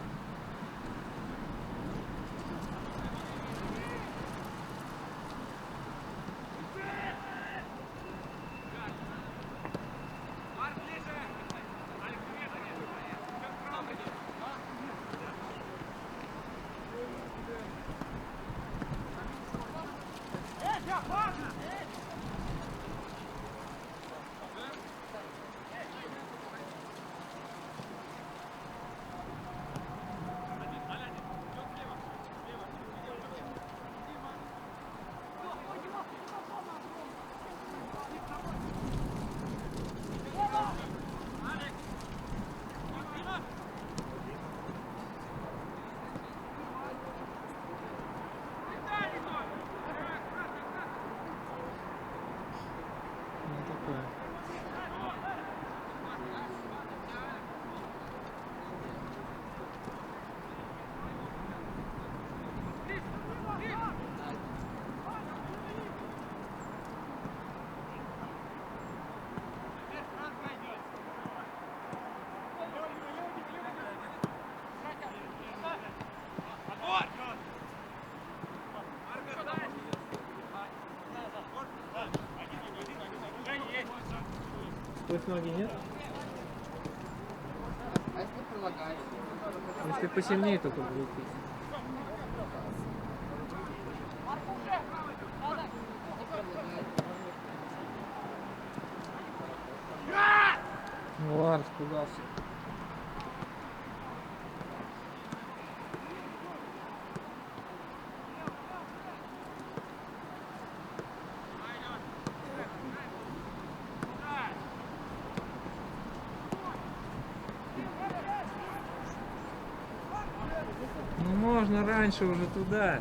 Сквозь ноги нет? А если прилагаешь? Если посильнее, только влетит. Ну ладно, испугался. Ну можно раньше уже туда.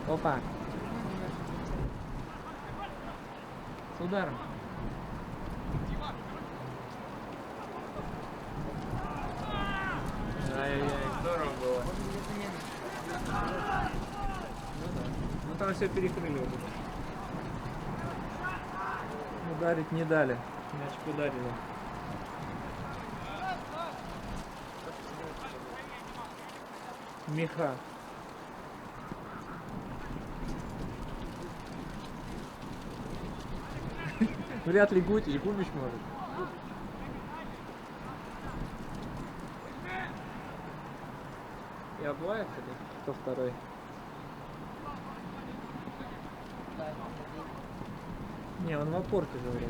Опа. С ударом. Ай-яй-яй, здорово было. Ну там все перекрыли уже. Ударить не дали. Мячик ударили. Меха. Вряд ли Гутич может. И Аблаев или кто второй? Не, он в опорке же вроде.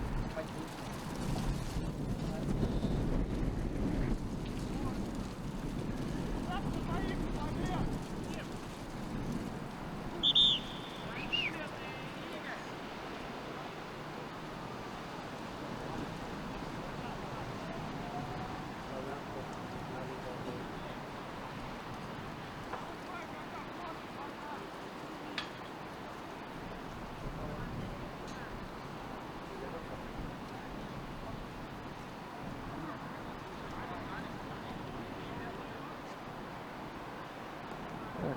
Так.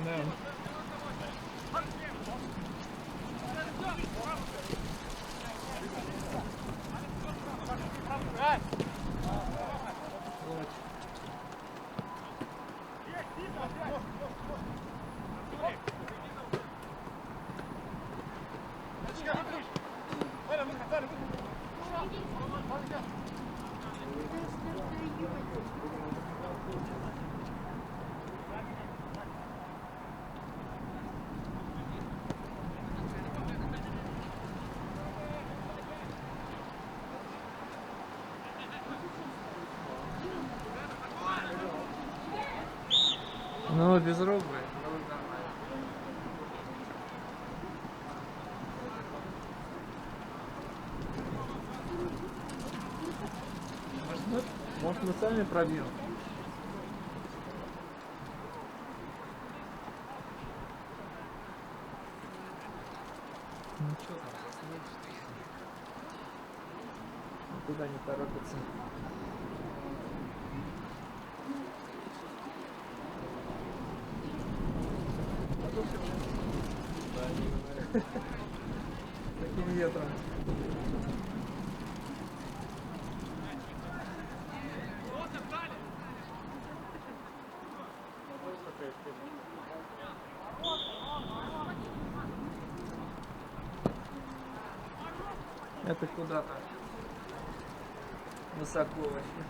Да. Вот. Ну, без рук, блядь. Может, мы сами пробьем? Ну что там, посмотришь? Никуда не торопится. Таким ветром. Это куда-то высоко вообще.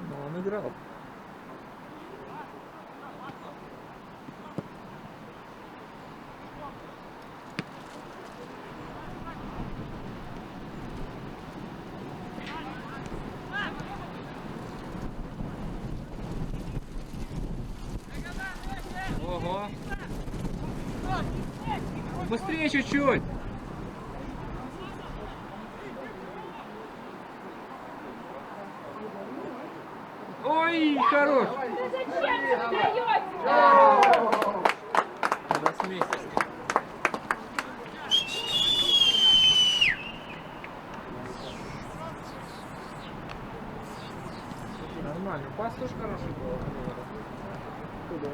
Но он играл. Ого! Быстрее чуть-чуть! Ой, хорош! Гроссмейстерский. Нормально. Пас тоже хороший был. Куда?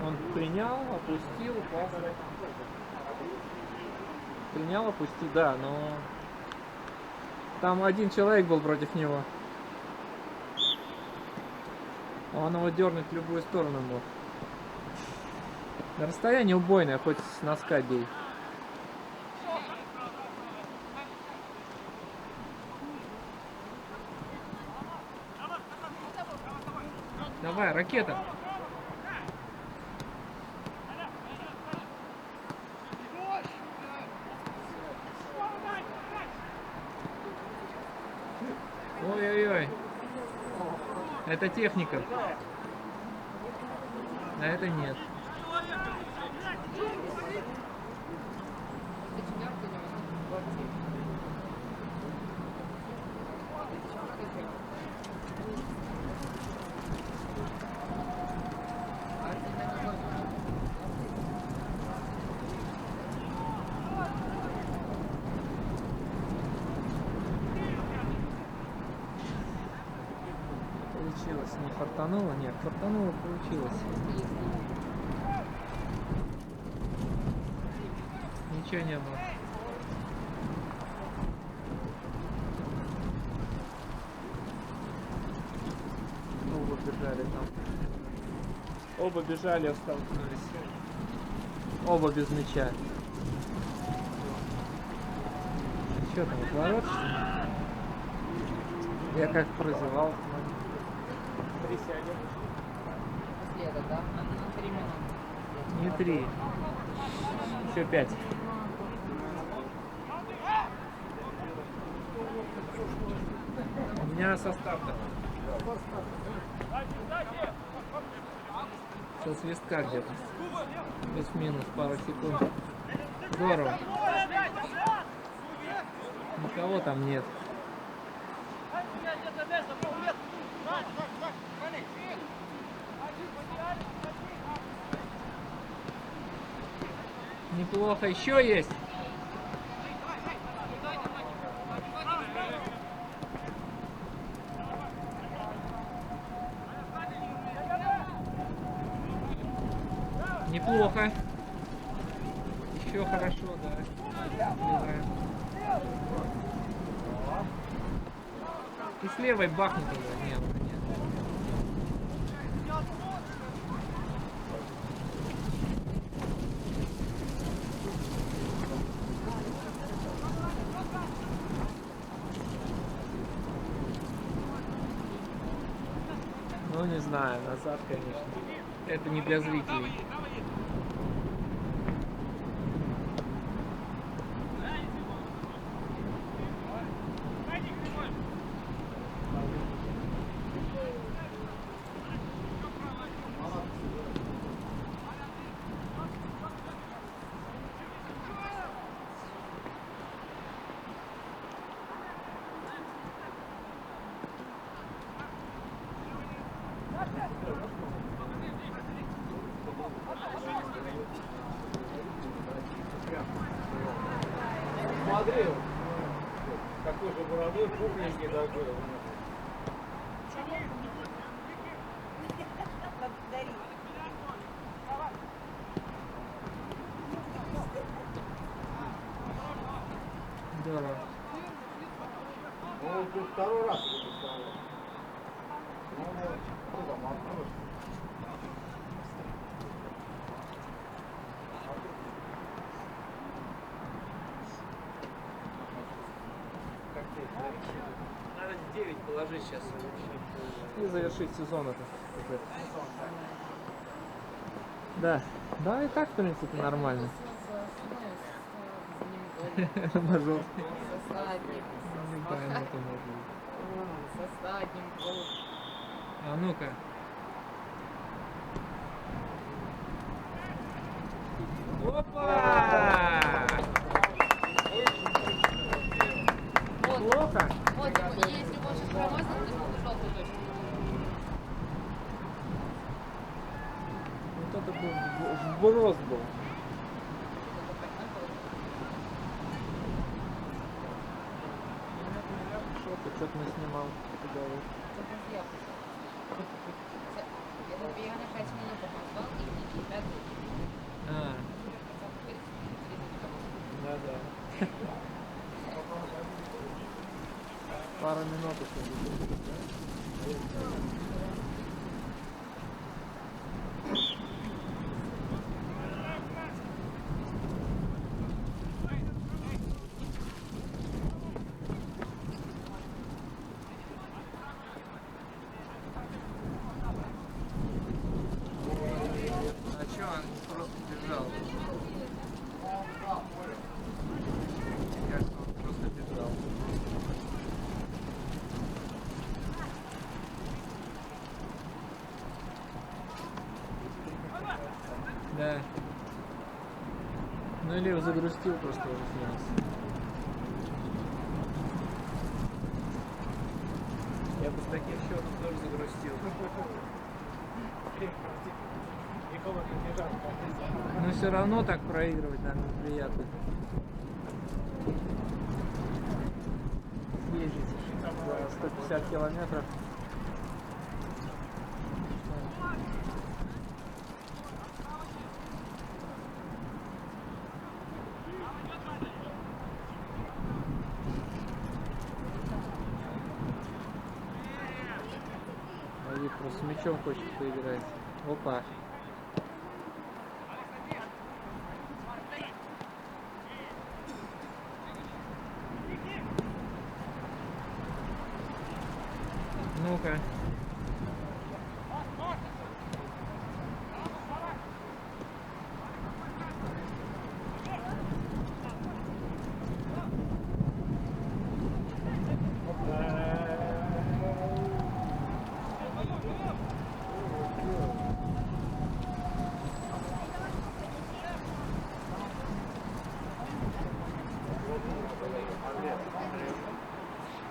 Он принял, опустил, пас. Принял, опустил, да, но там один человек был против него. Он его дернуть в любую сторону мог. На расстоянии убойное, хоть с носка бей. Давай, ракета. Ой-ой-ой. Это техника. А это нет. Получилось. Не фартануло? Нет, фартануло, получилось. Ничего не было. Оба бежали там. Оба бежали, столкнулись. Оба без мяча. Что там, отворот? Я как прозевал. Присядем. После этого, да? На 3 минуты. Не 3. Еще 5. У меня состав такой. Со свистка где-то. Плюс-минус пару секунд. Здорово. Никого там нет. Неплохо. Еще есть. Неплохо. Еще хорошо, да. Сливаем. И с левой бахнут его. Нет, нет. Ну, не знаю, назад, конечно. Это не для зрителей. Смотри, какой же бородой пухленький такой. Здорово. Он тут второй раз уже поставил. Ну вот, кругом открылся. Надо 9 положить сейчас. И завершить сезон это. Да. Да, и так, в принципе, нормально. Мажор. Со садним. Да, это может быть. Со садним. А ну-ка. вброс был. Что-то не снимал. Я на 5 минут позвал и не 5 А, да. Пара минут еще. А чё, он просто бежал? Мне кажется, он просто бежал. Да. Ну или загрустил просто уже снялся. Я бы с таких счетов тоже загрустил. Но все равно так проигрывать, наверное, приятно. Съездить за 150 километров. А Вик просто с мячом хочет поиграть. Опа. Ну-ка.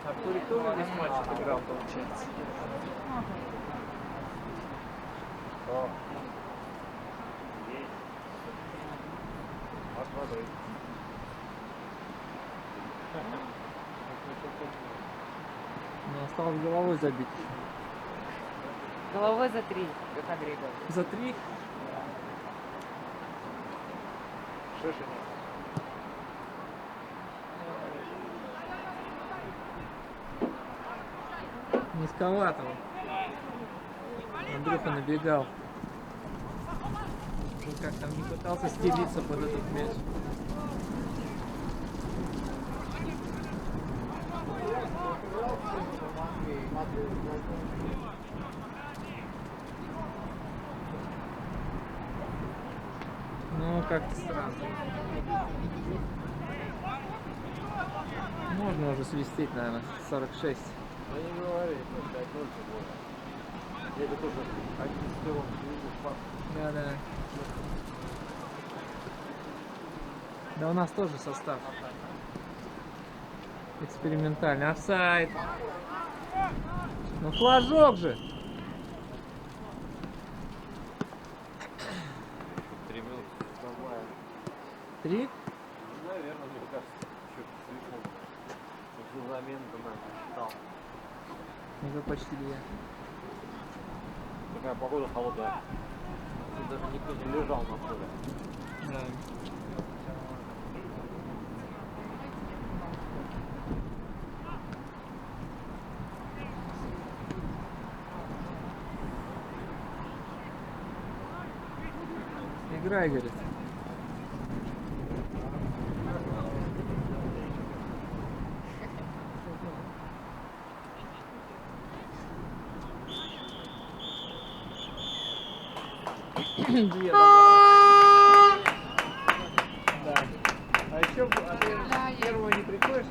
А кто тоже весь матч отыграл, получается? Ну, осталось головой забить. Головой за 3, как Андрей говорит. За 3? Низковато. Андрюха набегал. Он как там не пытался стелиться под этот мяч. Ну, как-то странно. Можно уже свистеть, наверное, 46. Ну не говори, 5-0 было. Я бы тоже один с первым спас. Да. Да у нас тоже состав. Экспериментальный. Офсайд. Ну флажок же. 3 минуты. 3? Наверное, мне кажется, еще целиком. За замену считал. Уже почти 2. Такая погода холодная. Тут даже никто не лежал на поле. Да. Играй, говорит. Две, да. Да. А еще первого не приходишь?